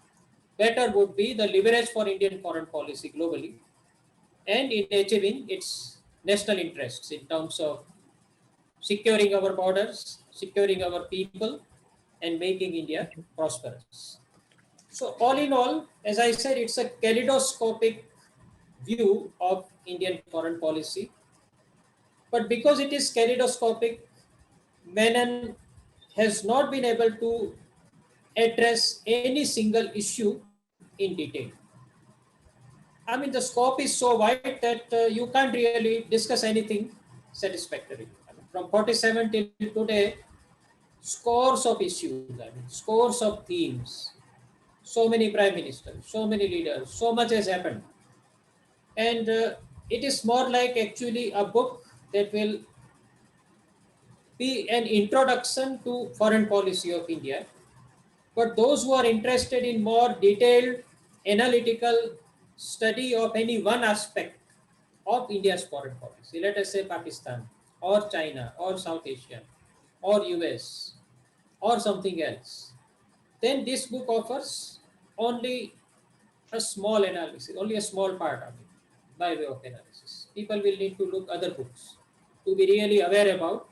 Speaker 2: better would be the leverage for Indian foreign policy globally and in achieving its national interests in terms of securing our borders, securing our people, and making India prosperous. So, all in all, as I said, it's a kaleidoscopic view of Indian foreign policy. But because it is kaleidoscopic, Menon has not been able to address any single issue in detail. I mean, the scope is so wide that you can't really discuss anything satisfactorily. I mean, from 47 till today, scores of issues, I mean, scores of themes, so many prime ministers, so many leaders, so much has happened. And it is more like actually a book that will be an introduction to foreign policy of India. But those who are interested in more detailed analytical study of any one aspect of India's foreign policy, let us say Pakistan or China or South Asia or US or something else, then this book offers only a small analysis, only a small part of it by way of analysis. People will need to look other books to be really aware about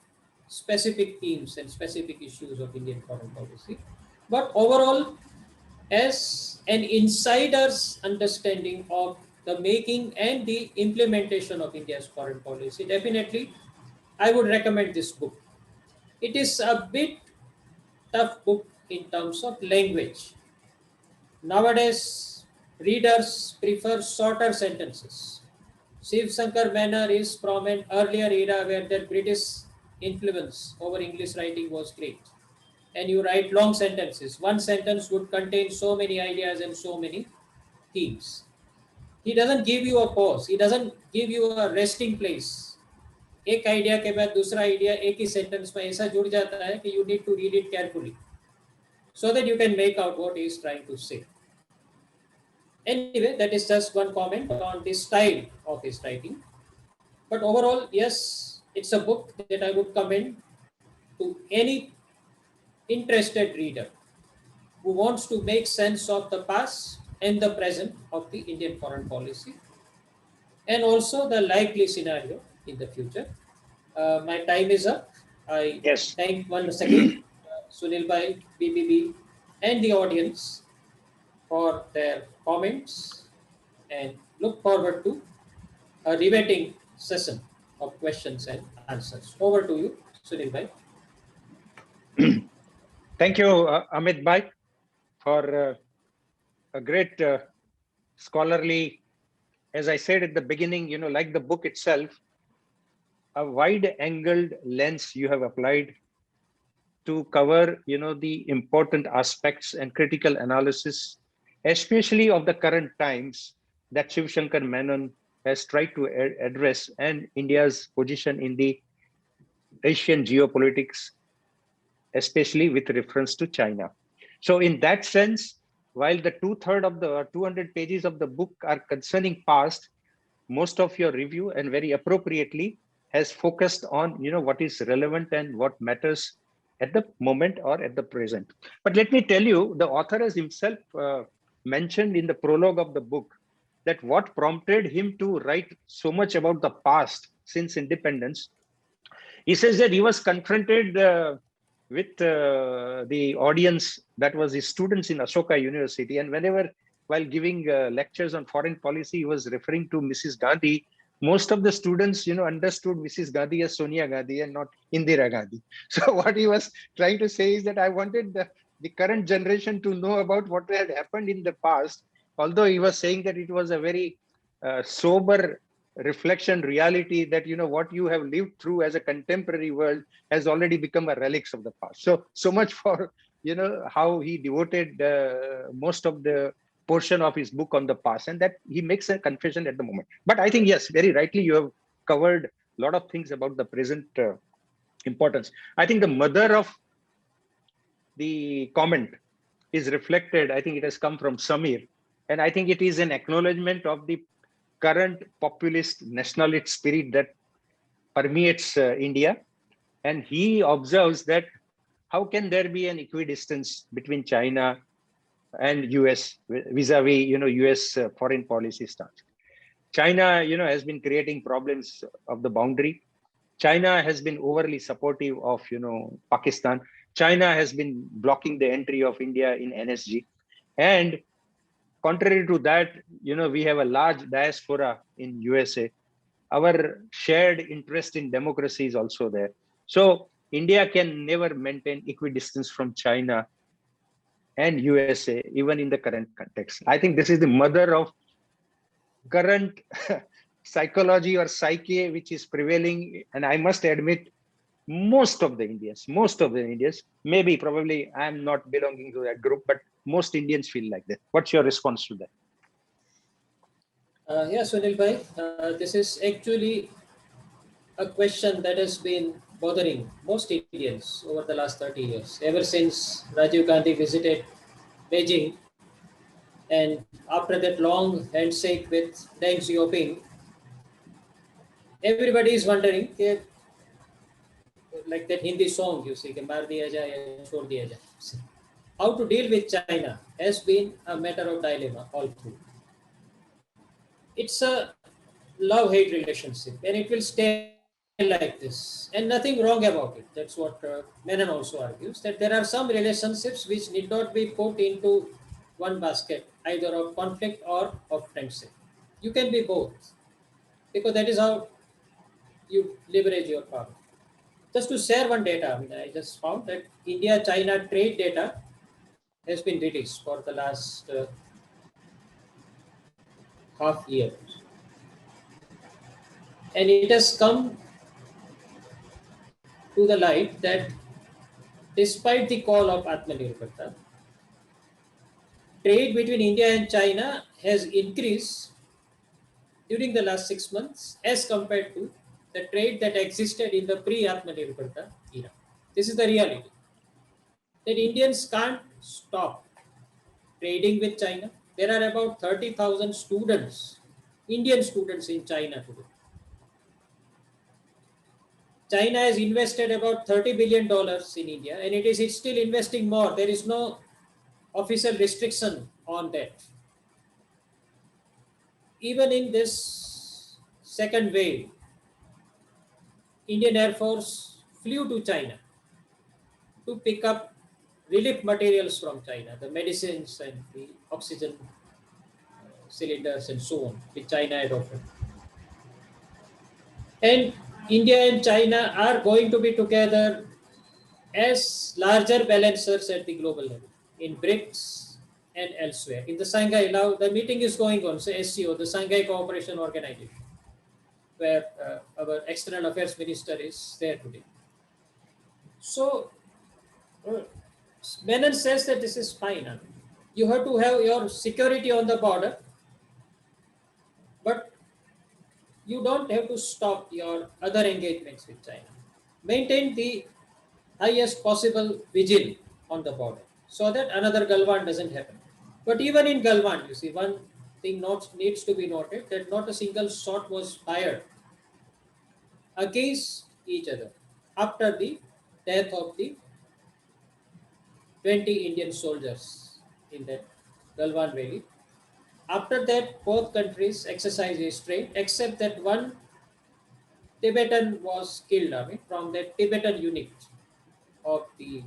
Speaker 2: specific themes and specific issues of Indian foreign policy. But overall, as an insider's understanding of the making and the implementation of India's foreign policy, definitely I would recommend this book. It is a bit tough book in terms of language. Nowadays, readers prefer shorter sentences. Shiv Shankar Manner is from an earlier era where the British influence over English writing was great. And you write long sentences. One sentence would contain so many ideas and so many themes. He doesn't give you a pause. He doesn't give you a resting place. एक idea के बाद दूसरा idea एक ही sentence में ऐसा जुड़ जाता है कि you need to read it carefully so that you can make out what he is trying to say. Anyway, that is just one comment on the style of his writing. But overall, yes, it's a book that I would commend to any interested reader who wants to make sense of the past and the present of the Indian foreign policy and also the likely scenario in the future. My time is up. I
Speaker 1: Yes.
Speaker 2: thank once again Sunil Bhai, BBB, and the audience for their comments and look forward to a riveting session of questions and answers. Over to you, Sunil Bhai.
Speaker 1: Thank you, Amit Bhai, for a great scholarly, as I said at the beginning, like the book itself, a wide angled lens you have applied to cover, the important aspects and critical analysis, especially of the current times that Shiv Shankar Menon has tried to address and India's position in the Asian geopolitics, especially with reference to China. So in that sense, while the two-thirds of the 200 pages of the book are concerning past, most of your review and very appropriately has focused on what is relevant and what matters at the moment or at the present. But let me tell you, the author has himself mentioned in the prologue of the book that what prompted him to write so much about the past since independence. He says that he was confronted with the audience that was his students in Ashoka University, and whenever while giving lectures on foreign policy, he was referring to Mrs. Gandhi. Most of the students, understood Mrs. Gandhi as Sonia Gandhi and not Indira Gandhi. So what he was trying to say is that I wanted the current generation to know about what had happened in the past, although he was saying that it was a very sober reflection reality that what you have lived through as a contemporary world has already become a relics of the past. So much for how he devoted most of the portion of his book on the past, and that he makes a confession at the moment. But I think, yes, very rightly, you have covered a lot of things about the present importance. I think the mother of the comment is reflected. I think it has come from Samir, and I think it is an acknowledgement of the current populist nationalist spirit that permeates India. And he observes that how can there be an equidistance between China and US vis-a-vis, US foreign policy stance. China, has been creating problems of the boundary. China has been overly supportive of, Pakistan. China has been blocking the entry of India in NSG. And contrary to that, we have a large diaspora in USA. Our shared interest in democracy is also there. So India can never maintain equidistance from China and USA, even in the current context. I think this is the mother of current psychology or psyche which is prevailing. And I must admit, most of the Indians, maybe probably I'm not belonging to that group, but most Indians feel like that. What's your response to that?
Speaker 2: Yeah, Sunil Bhai, this is actually a question that has been bothering most Indians over the last 30 years, ever since Rajiv Gandhi visited Beijing. And after that long handshake with Deng Xiaoping, everybody is wondering, like that Hindi song you see, "Maar diya jaye ya chhod diya jaye." How to deal with China has been a matter of dilemma all through. It's a love-hate relationship, and it will stay like this. And nothing wrong about it. That's what Menon also argues, that there are some relationships which need not be put into one basket, either of conflict or of friendship. You can be both, because that is how you leverage your power. Just to share one data, I mean, I just found that India-China trade data has been released for the last half year, and it has come to the light that despite the call of Atmanirbharta, trade between India and China has increased during the last 6 months as compared to the trade that existed in the pre-Atmanirbharta era. This is the reality. That Indians can't stop trading with China. There are about 30,000 students, Indian students in China today. China has invested about $30 billion in India, and it is still investing more. There is no official restriction on that. Even in this second wave, Indian Air Force flew to China to pick up relief materials from China, the medicines and the oxygen cylinders and so on, which China had offered. And India and China are going to be together as larger balancers at the global level in BRICS and elsewhere. In the Shanghai, now the meeting is going on, so SCO, the Shanghai Cooperation Organization, where our External Affairs Minister is there today. So, Menon says that this is fine. I mean, you have to have your security on the border, but you don't have to stop your other engagements with China. Maintain the highest possible vigil on the border so that another Galwan doesn't happen. But even in Galwan, you see, one thing needs to be noted that not a single shot was fired against each other after the death of the 20 Indian soldiers in that Galwan Valley. After that, both countries exercised restraint, except that one Tibetan was killed, I mean, from that Tibetan unit of the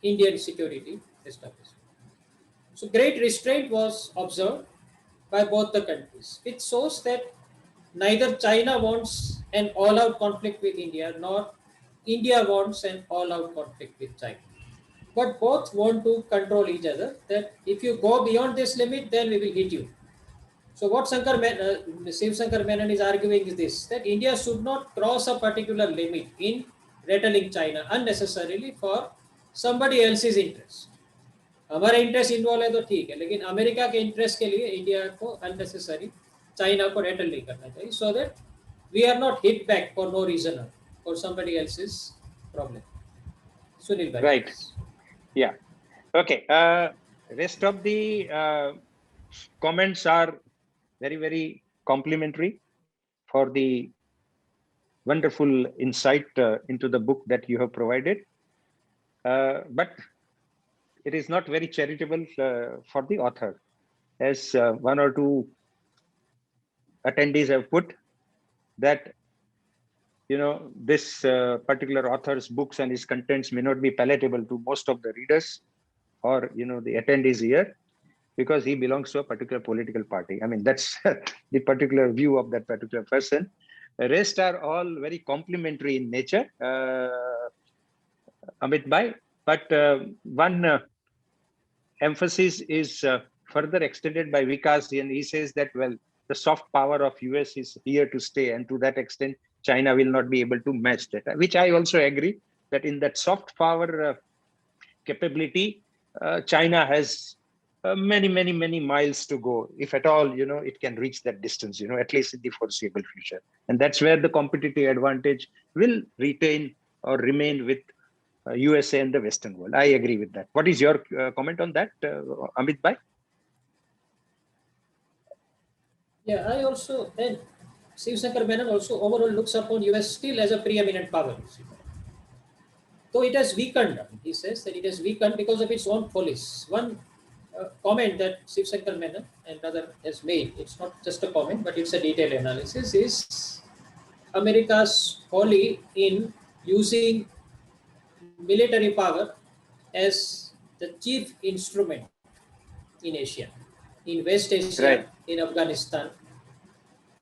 Speaker 2: Indian security establishment. So great restraint was observed by both the countries, which shows that neither China wants an all-out conflict with India, nor India wants an all-out conflict with China. But both want to control each other, that if you go beyond this limit, then we will hit you. So what Shiv Shankar Menon is arguing is this, that India should not cross a particular limit in rattling China unnecessarily for somebody else's interest. हमारा interest involve है तो ठीक है, लेकिन America के interest के लिए India को अननेसेसरी चाइना को रेटल नहीं करना चाहिए, so that we are not hit back for no reason for somebody else's problem. Sunil bhai.
Speaker 1: Right. Yeah. Okay. Rest of the comments are very, very complimentary for the wonderful insight into the book that you have provided. But it is not very charitable for the author, as one or two attendees have put that, you know, this particular author's books and his contents may not be palatable to most of the readers or, you know, the attendees here, because he belongs to a particular political party. I mean, that's the particular view of that particular person. The rest are all very complimentary in nature, Amit Bhai. But one emphasis is further extended by Vikas, and he says that, well, the soft power of US is here to stay, and to that extent, China will not be able to match that, which I also agree, that in that soft power capability, China has many miles to go, if at all, you know, it can reach that distance, you know, at least in the foreseeable future. And that's where the competitive advantage will retain or remain with USA and the Western world. I agree with that. What is your comment on that, Amit Bhai?
Speaker 2: Yeah, I also, and Shiv Shankar Menon also overall looks upon US still as a preeminent power. Though it has weakened, he says that it has weakened because of its own policies. One comment that Shiv Shankar Menon and other has made, it's not just a comment, but it's a detailed analysis, is America's folly in using military power as the chief instrument in Asia. in West Asia,
Speaker 1: Right.
Speaker 2: in Afghanistan,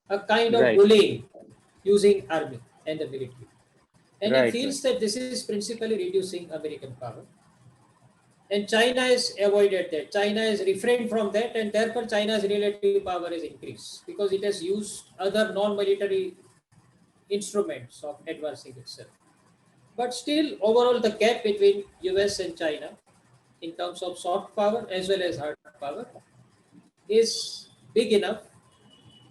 Speaker 2: a kind of
Speaker 1: Right.
Speaker 2: bullying using army and the military. And he
Speaker 1: Right. Right.
Speaker 2: feels that this is principally reducing American power. And China has avoided that. China has refrained from that, and therefore China's relative power has increased because it has used other non-military instruments of advancing itself. But still, overall, the gap between US and China in terms of soft power as well as hard power is big enough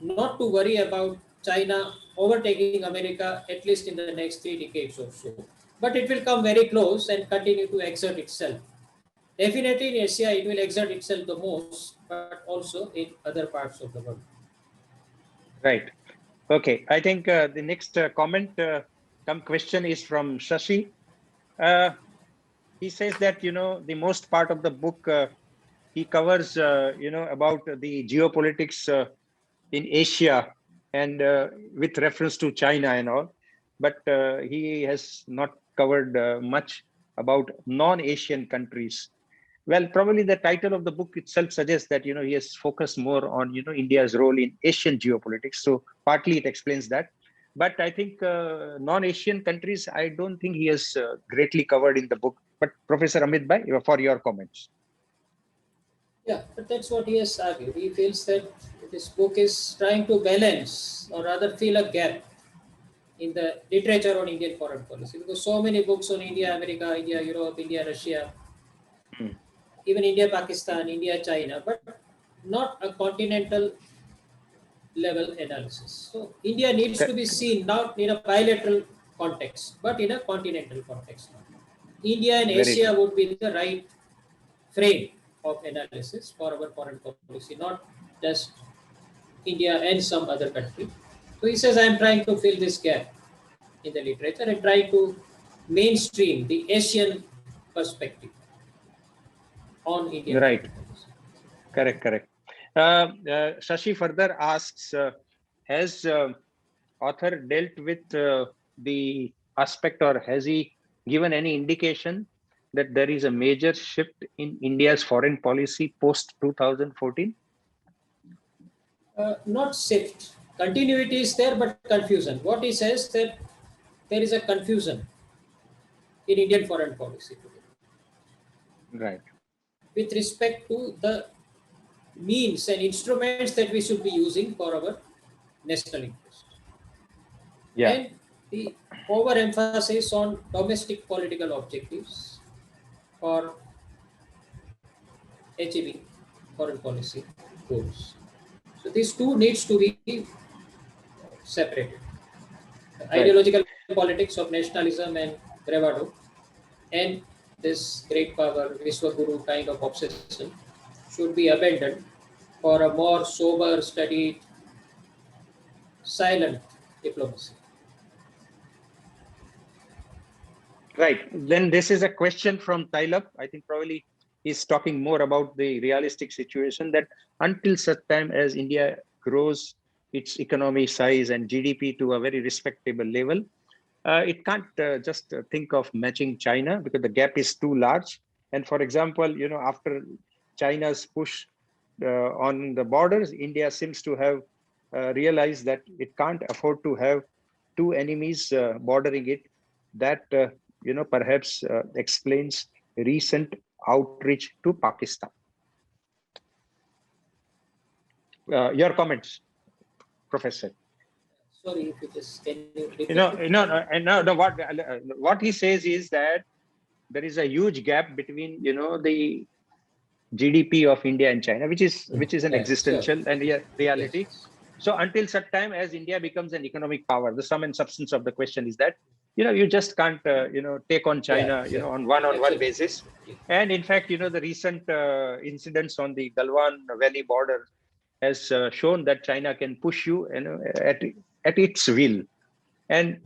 Speaker 2: not to worry about China overtaking America at least in the next 3 decades or so. But it will come very close and continue to exert itself. Definitely in Asia, it will exert itself the most, but also in other parts of the world.
Speaker 1: Right. Okay. I think the next comment, come question is from Shashi. Uh, he says that, the most part of the book, he covers, about the geopolitics in Asia and with reference to China and all. But he has not covered much about non-Asian countries. Well, probably the title of the book itself suggests that he has focused more on India's role in Asian geopolitics. So partly it explains that. But I think non-Asian countries, I don't think he has greatly covered in the book. But Professor Amit Bhai, for your comments.
Speaker 2: Yeah, but that's what he has argued. He feels that this book is trying to balance or rather fill a gap in the literature on Indian foreign policy because so many books on India, America, India, Europe, India, Russia,
Speaker 1: Hmm.
Speaker 2: even India, Pakistan, India, China, but not a continental level analysis. So India needs to be seen not in a bilateral context, but in a continental context. India and
Speaker 1: Very
Speaker 2: Asia
Speaker 1: true.
Speaker 2: would be the right frame of analysis for our foreign policy, not just India and some other country. So he says, I am trying to fill this gap in the literature and try to mainstream the Asian perspective on Indian
Speaker 1: Right.
Speaker 2: foreign policy.
Speaker 1: Correct. Correct. Shashi further asks, has author dealt with the aspect, or has he given any indication that there is a major shift in India's foreign policy post 2014?
Speaker 2: Not shift. Continuity is there, but confusion. What he says that there is a confusion in Indian foreign policy today
Speaker 1: Right.
Speaker 2: with respect to the means and instruments that we should be using for our national interest.
Speaker 1: Yeah.
Speaker 2: And the overemphasis on domestic political objectives for achieving foreign policy goals. So these two needs to be separated. The
Speaker 1: Right.
Speaker 2: ideological politics of nationalism and bravado and this great power Vishwaguru kind of obsession should be abandoned for a more sober, studied, silent diplomacy.
Speaker 1: Right. Then this is a question from Tailap. I think probably he's talking more about the realistic situation that until such time as India grows its economy size and GDP to a very respectable level, it can't just think of matching China because the gap is too large. And for example, after China's push on the borders, India seems to have realized that it can't afford to have two enemies bordering it. That perhaps explains recent outreach to Pakistan. Your comments, Professor.
Speaker 2: Sorry if you just can you repeat
Speaker 1: You
Speaker 2: it?
Speaker 1: know, no, what he says is that there is a huge gap between the GDP of India and China, which is an
Speaker 2: Yeah, sure.
Speaker 1: existential and reality.
Speaker 2: Yes.
Speaker 1: So until such time as India becomes an economic power, the sum and substance of the question is that you just can't take on
Speaker 2: Yeah,
Speaker 1: China
Speaker 2: sure.
Speaker 1: on one-on-one
Speaker 2: Absolutely.
Speaker 1: basis.
Speaker 2: Yeah.
Speaker 1: And in fact, the recent incidents on the Galwan Valley border has shown that China can push at its will. And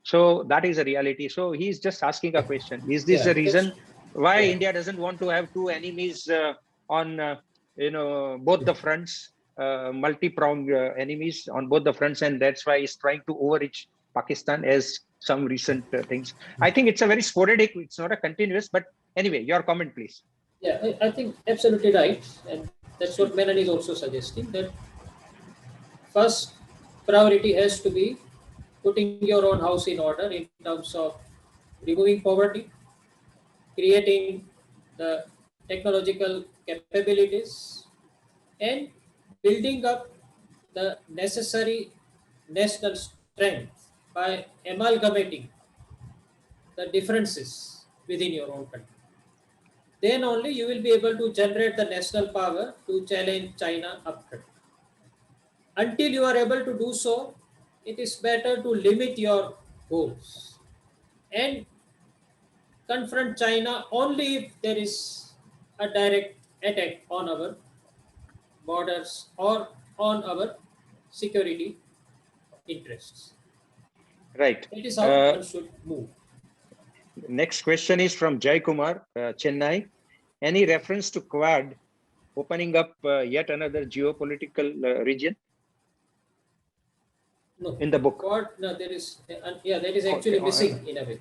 Speaker 1: so that is a reality. So he's just asking a question: is this
Speaker 2: Yeah,
Speaker 1: the
Speaker 2: that's
Speaker 1: reason why
Speaker 2: yeah.
Speaker 1: India doesn't want to have two enemies on both the fronts, multi-pronged enemies on both the fronts, and that's why he's trying to overreach Pakistan as some recent things. I think it's a very sporadic. It's not a continuous. But anyway, your comment, please.
Speaker 2: Yeah, I think absolutely right. And That's what Menon is also suggesting, that first priority has to be putting your own house in order in terms of removing poverty, creating the technological capabilities, and building up the necessary national strength by amalgamating the differences within your own country. Then only you will be able to generate the national power to challenge China upfront. Until you are able to do so, it is better to limit your goals and confront China only if there is a direct attack on our borders or on our security interests.
Speaker 1: Right.
Speaker 2: That is how one should move.
Speaker 1: Next question is from Jai Kumar, Chennai. Any reference to Quad opening up yet another geopolitical region
Speaker 2: No,
Speaker 1: in the book?
Speaker 2: Quad, no, there is, yeah, that is actually missing in a way.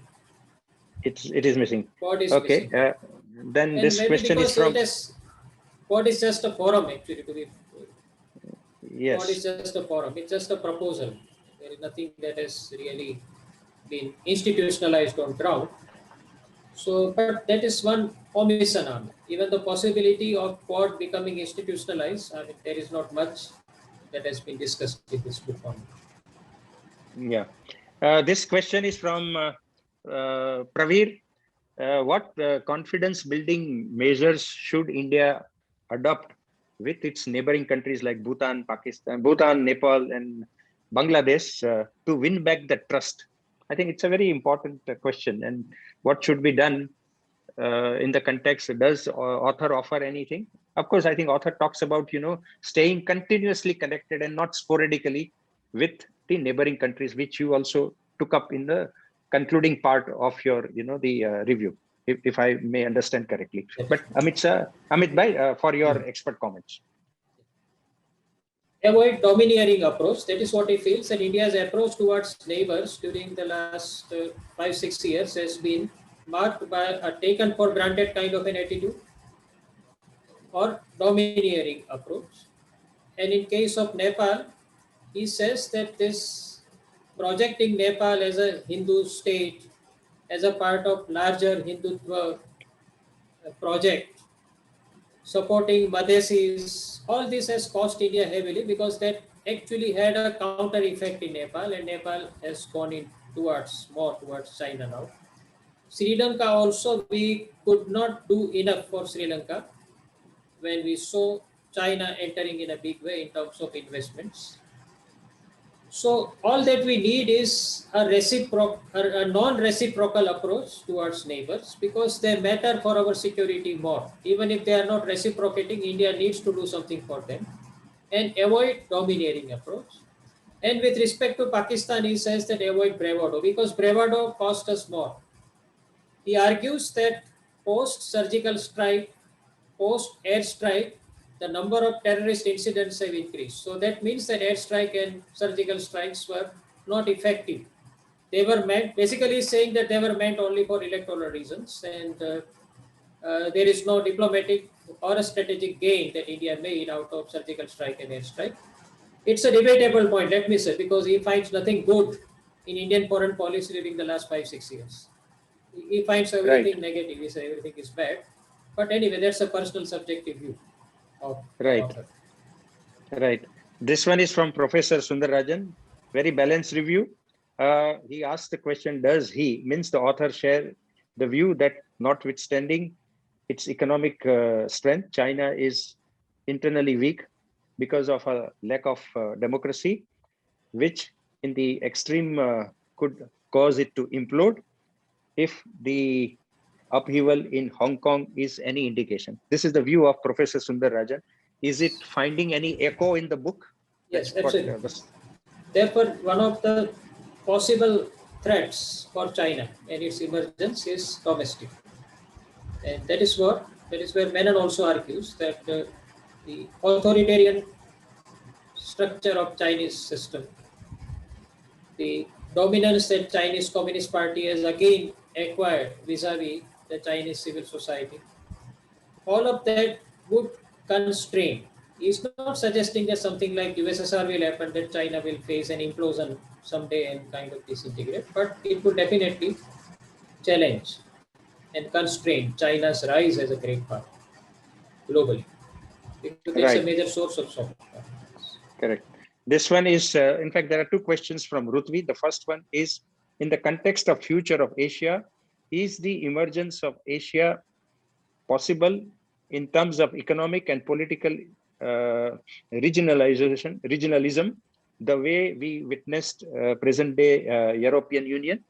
Speaker 1: It is missing.
Speaker 2: Quad is
Speaker 1: Okay.
Speaker 2: missing.
Speaker 1: Then
Speaker 2: And
Speaker 1: this
Speaker 2: maybe
Speaker 1: question is
Speaker 2: because
Speaker 1: from.
Speaker 2: Quad is just a forum actually to be. Quad is
Speaker 1: Yes.
Speaker 2: just a forum. It's just a proposal. There is nothing that has really been institutionalized on ground. So, but that is one omission on it. Even the possibility of Quad becoming institutionalized, I mean, there is not much that has been discussed in this book on.
Speaker 1: Yeah. This question is from Praveer. What confidence building measures should India adopt with its neighboring countries like Bhutan, Nepal, and Bangladesh to win back the trust? I think it's a very important question. And what should be done in the context? Does author offer anything? Of course, I think author talks about, staying continuously connected and not sporadically with the neighboring countries, which you also took up in the concluding part of your, the review, if I may understand correctly. But Amit Bhai, for your expert comments.
Speaker 2: Avoid domineering approach. That is what he feels. And India's approach towards neighbors during the last 5-6 years has been marked by a taken for granted kind of an attitude or domineering approach. And in case of Nepal, he says that this projecting Nepal as a Hindu state, as a part of larger Hindutva project, supporting Madhesis, all this has cost India heavily because that actually had a counter effect in Nepal, and Nepal has gone in more towards China now. Sri Lanka also, we could not do enough for Sri Lanka when we saw China entering in a big way in terms of investments. So all that we need is a non-reciprocal approach towards neighbors because they matter for our security more. Even if they are not reciprocating, India needs to do something for them and avoid domineering approach. And with respect to Pakistan, he says that avoid bravado because bravado costs us more. He argues that post-surgical strike, post-airstrike, the number of terrorist incidents have increased. So that means that airstrike and surgical strikes were not effective. They were meant, basically saying that they were meant only for electoral reasons, and there is no diplomatic or a strategic gain that India made out of surgical strike and airstrike. It's a debatable point, let me say, because he finds nothing good in Indian foreign policy during the last 5-6 years. He finds everything negative, he says everything is bad. But anyway, that's a personal subjective view of the author.
Speaker 1: Right. This one is from Professor Sundararajan. Very balanced review. He asked the question, does he, means the author, share the view that notwithstanding its economic strength, China is internally weak because of a lack of democracy, which in the extreme could cause it to implode if the upheaval in Hong Kong is any indication? This is the view of Professor Sundararajan. Is it finding any echo in the book?
Speaker 2: Yes, absolutely. Therefore, one of the possible threats for China and its emergence is domestic. And that is where Menon also argues that the authoritarian structure of Chinese system, the dominance that Chinese Communist Party has again acquired vis-a-vis the Chinese civil society, all of that would constrained. He's not suggesting that something like USSR will happen, that China will face an implosion someday and kind of disintegrate, but it would definitely challenge and constrain China's rise as a great power globally, because it's a
Speaker 1: Right.
Speaker 2: major source of soft power.
Speaker 1: Correct. This one is, in fact, there are two questions from Rutvi. The first one is, in the context of future of Asia, is the emergence of Asia possible in terms of economic and political regionalism, the way we witnessed present day European Union?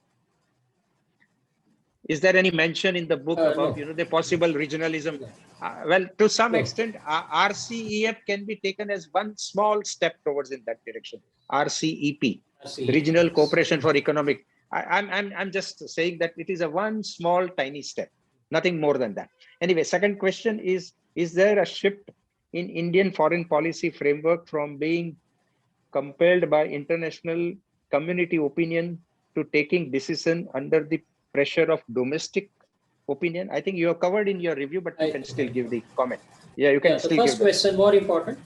Speaker 1: Is there any mention in the book about
Speaker 2: No,
Speaker 1: the possible regionalism?
Speaker 2: no,
Speaker 1: Well, to some
Speaker 2: no.
Speaker 1: extent, RCEF can be taken as one small step towards in that direction. RCEP,
Speaker 2: RCEP,
Speaker 1: Regional
Speaker 2: yes.
Speaker 1: Cooperation for Economic. I'm just saying that it is a one small tiny step, nothing more than that. Anyway, second question is there a shift in Indian foreign policy framework from being compelled by international community opinion to taking decision under the pressure of domestic opinion? I think you have covered in your review, but you
Speaker 2: I
Speaker 1: can
Speaker 2: think
Speaker 1: still
Speaker 2: I
Speaker 1: give
Speaker 2: know.
Speaker 1: the comment. Yeah, you can
Speaker 2: Yeah, the
Speaker 1: still
Speaker 2: first
Speaker 1: give the.
Speaker 2: question, more important.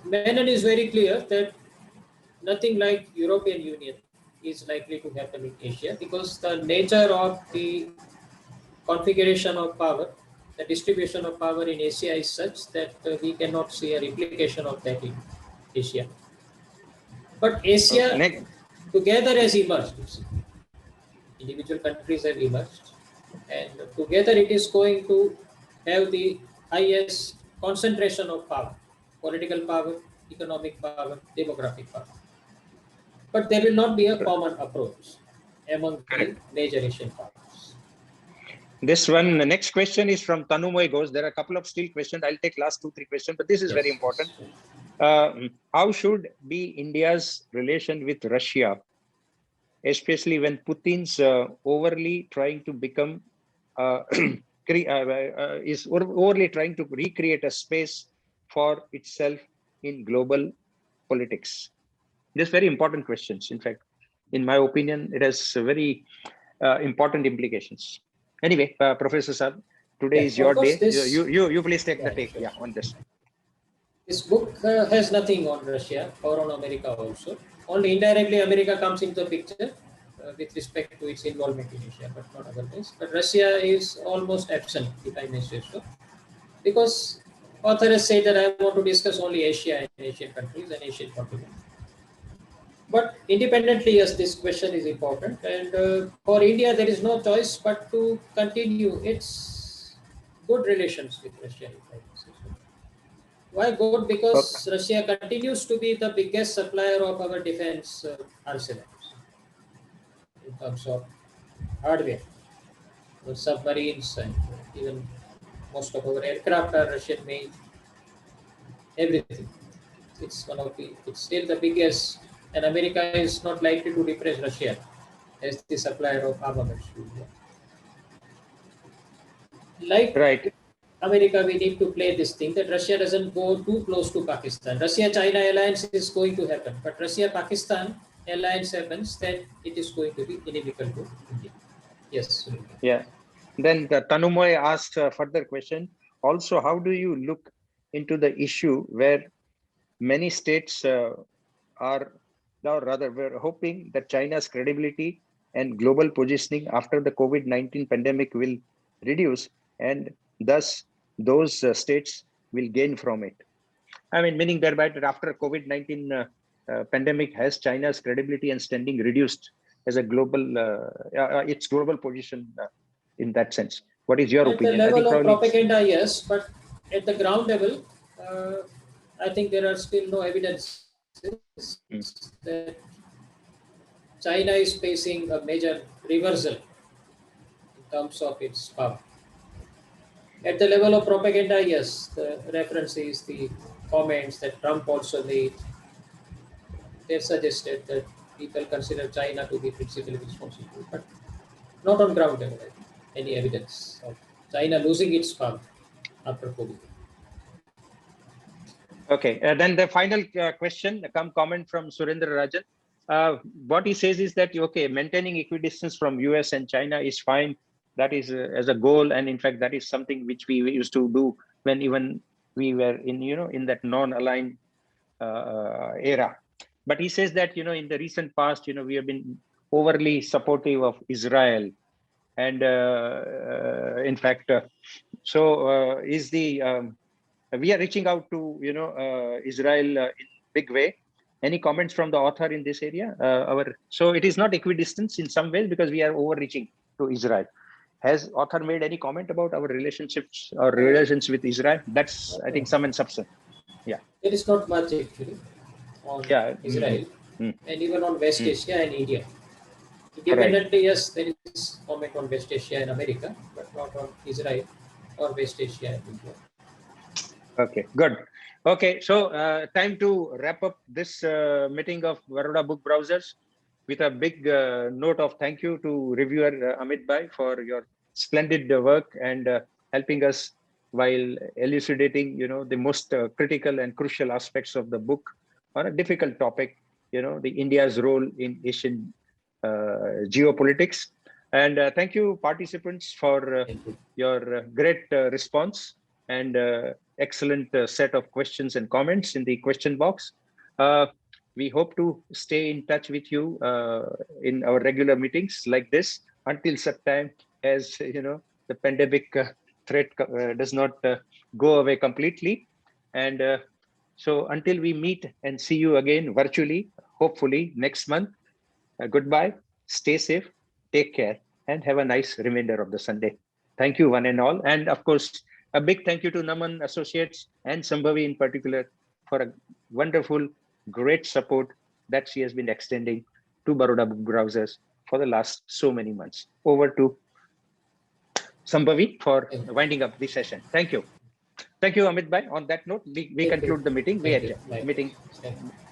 Speaker 2: Menon is very clear that nothing like European Union is likely to happen in Asia, because the nature of the configuration of power, the distribution of power in Asia is such that we cannot see a replication of that in Asia. But Asia
Speaker 1: Next,
Speaker 2: together has emerged. You see. Individual countries have emerged, and together it is going to have the highest concentration of power, political power, economic power, demographic power. But there will not be a common approach among the
Speaker 1: correct.
Speaker 2: major Asian powers.
Speaker 1: This one, the next question is from Tanumoy Ghosh. There are a couple of still questions. I'll take last 2-3 questions, but this is very
Speaker 2: Yes,
Speaker 1: important.
Speaker 2: yes.
Speaker 1: How should be India's relation with Russia, especially when Putin's overly trying to become is overly trying to recreate a space for itself in global politics? These very important questions. In fact, in my opinion, it has very important implications. Anyway, Professor Sir, today
Speaker 2: Yeah,
Speaker 1: is
Speaker 2: of
Speaker 1: your
Speaker 2: course,
Speaker 1: day.
Speaker 2: this,
Speaker 1: You please take the
Speaker 2: yeah,
Speaker 1: take.
Speaker 2: sure.
Speaker 1: Yeah, on this.
Speaker 2: This book has nothing on Russia or on America also. Only indirectly America comes into the picture with respect to its involvement in Asia, but not otherwise. But Russia is almost absent, if I may say so, because author has said that I want to discuss only Asia and Asian countries and Asian continent. But independently, yes, this question is important, and for India, there is no choice but to continue its good relations with Russia, if I may say so. Why good?
Speaker 1: Okay.
Speaker 2: Because Russia continues to be the biggest supplier of our defense arsenals in terms of hardware, submarines, and even most of our aircraft are Russian made. Everything. It's one of the. It's still the biggest, and America is not likely to replace Russia as the supplier of armaments. Like
Speaker 1: Right.
Speaker 2: America, we need to play this thing that Russia doesn't go too close to Pakistan. Russia-China alliance is going to happen, but Russia-Pakistan alliance happens, then it is going to be inimical to India. Yes. Sunil.
Speaker 1: Yeah. Then the Tanumoy asked a further question. Also, how do you look into the issue where many states are, or rather, we're hoping that China's credibility and global positioning after the COVID-19 pandemic will reduce, and thus those states will gain from it. I mean, meaning thereby that after COVID-19 pandemic, has China's credibility and standing reduced as a global, its global position in that sense? What is your
Speaker 2: At the
Speaker 1: opinion? I think
Speaker 2: level of
Speaker 1: probably it's.
Speaker 2: propaganda, yes, but at the ground level, uh, I think there are still no evidences
Speaker 1: Mm.
Speaker 2: that China is facing a major reversal in terms of its power. At the level of propaganda, yes, the references, the comments that Trump also made, they suggested that people consider China to be principally responsible, but not on ground level. Any evidence of China losing its power after COVID.
Speaker 1: Okay, then the final question, come comment from Surendra Rajan. What he says is that, okay, maintaining equidistance from US and China is fine. That is as a goal. And in fact, that is something which we used to do when even we were in, in that non-aligned era. But he says that, in the recent past, we have been overly supportive of Israel. And in fact, is the we are reaching out to Israel in big way. Any comments from the author in this area? So it is not equidistance in some ways because we are overreaching to Israel. Has author made any comment about our relationships or relations with Israel? That's, I think,
Speaker 2: No,
Speaker 1: sum and substance. Yeah.
Speaker 2: there is not much actually on
Speaker 1: Yeah.
Speaker 2: Israel and even on West
Speaker 1: Mm.
Speaker 2: Asia and India.
Speaker 1: Right.
Speaker 2: Independently, yes, there is comment on West Asia and America, but not on Israel or West Asia and India.
Speaker 1: Okay, good. Okay, so time to wrap up this meeting of Baroda Book Browsers with a big note of thank you to reviewer Amit Bhai for your splendid work and helping us while elucidating, the most critical and crucial aspects of the book on a difficult topic, the India's role in Asian geopolitics. And thank you, participants, for
Speaker 2: Thank you.
Speaker 1: your great response and excellent set of questions and comments in the question box. Uh, we hope to stay in touch with you in our regular meetings like this until such time as the pandemic threat does not go away completely. And so until we meet and see you again virtually, hopefully next month, goodbye, stay safe, take care, and have a nice remainder of the Sunday. Thank you, one and all. And of course, a big thank you to Naman Associates and Sambhavi in particular for a wonderful, great support that she has been extending to Baroda Book Browsers for the last so many months. Over to Sambhavi for
Speaker 2: Thank you.
Speaker 1: winding up the session. Thank you. Thank you, Amit Bhai. On that note, we
Speaker 2: Thank you.
Speaker 1: conclude the meeting. We
Speaker 2: Thank you.
Speaker 1: adjourn.
Speaker 2: Bye.
Speaker 1: Meeting
Speaker 2: Thank you.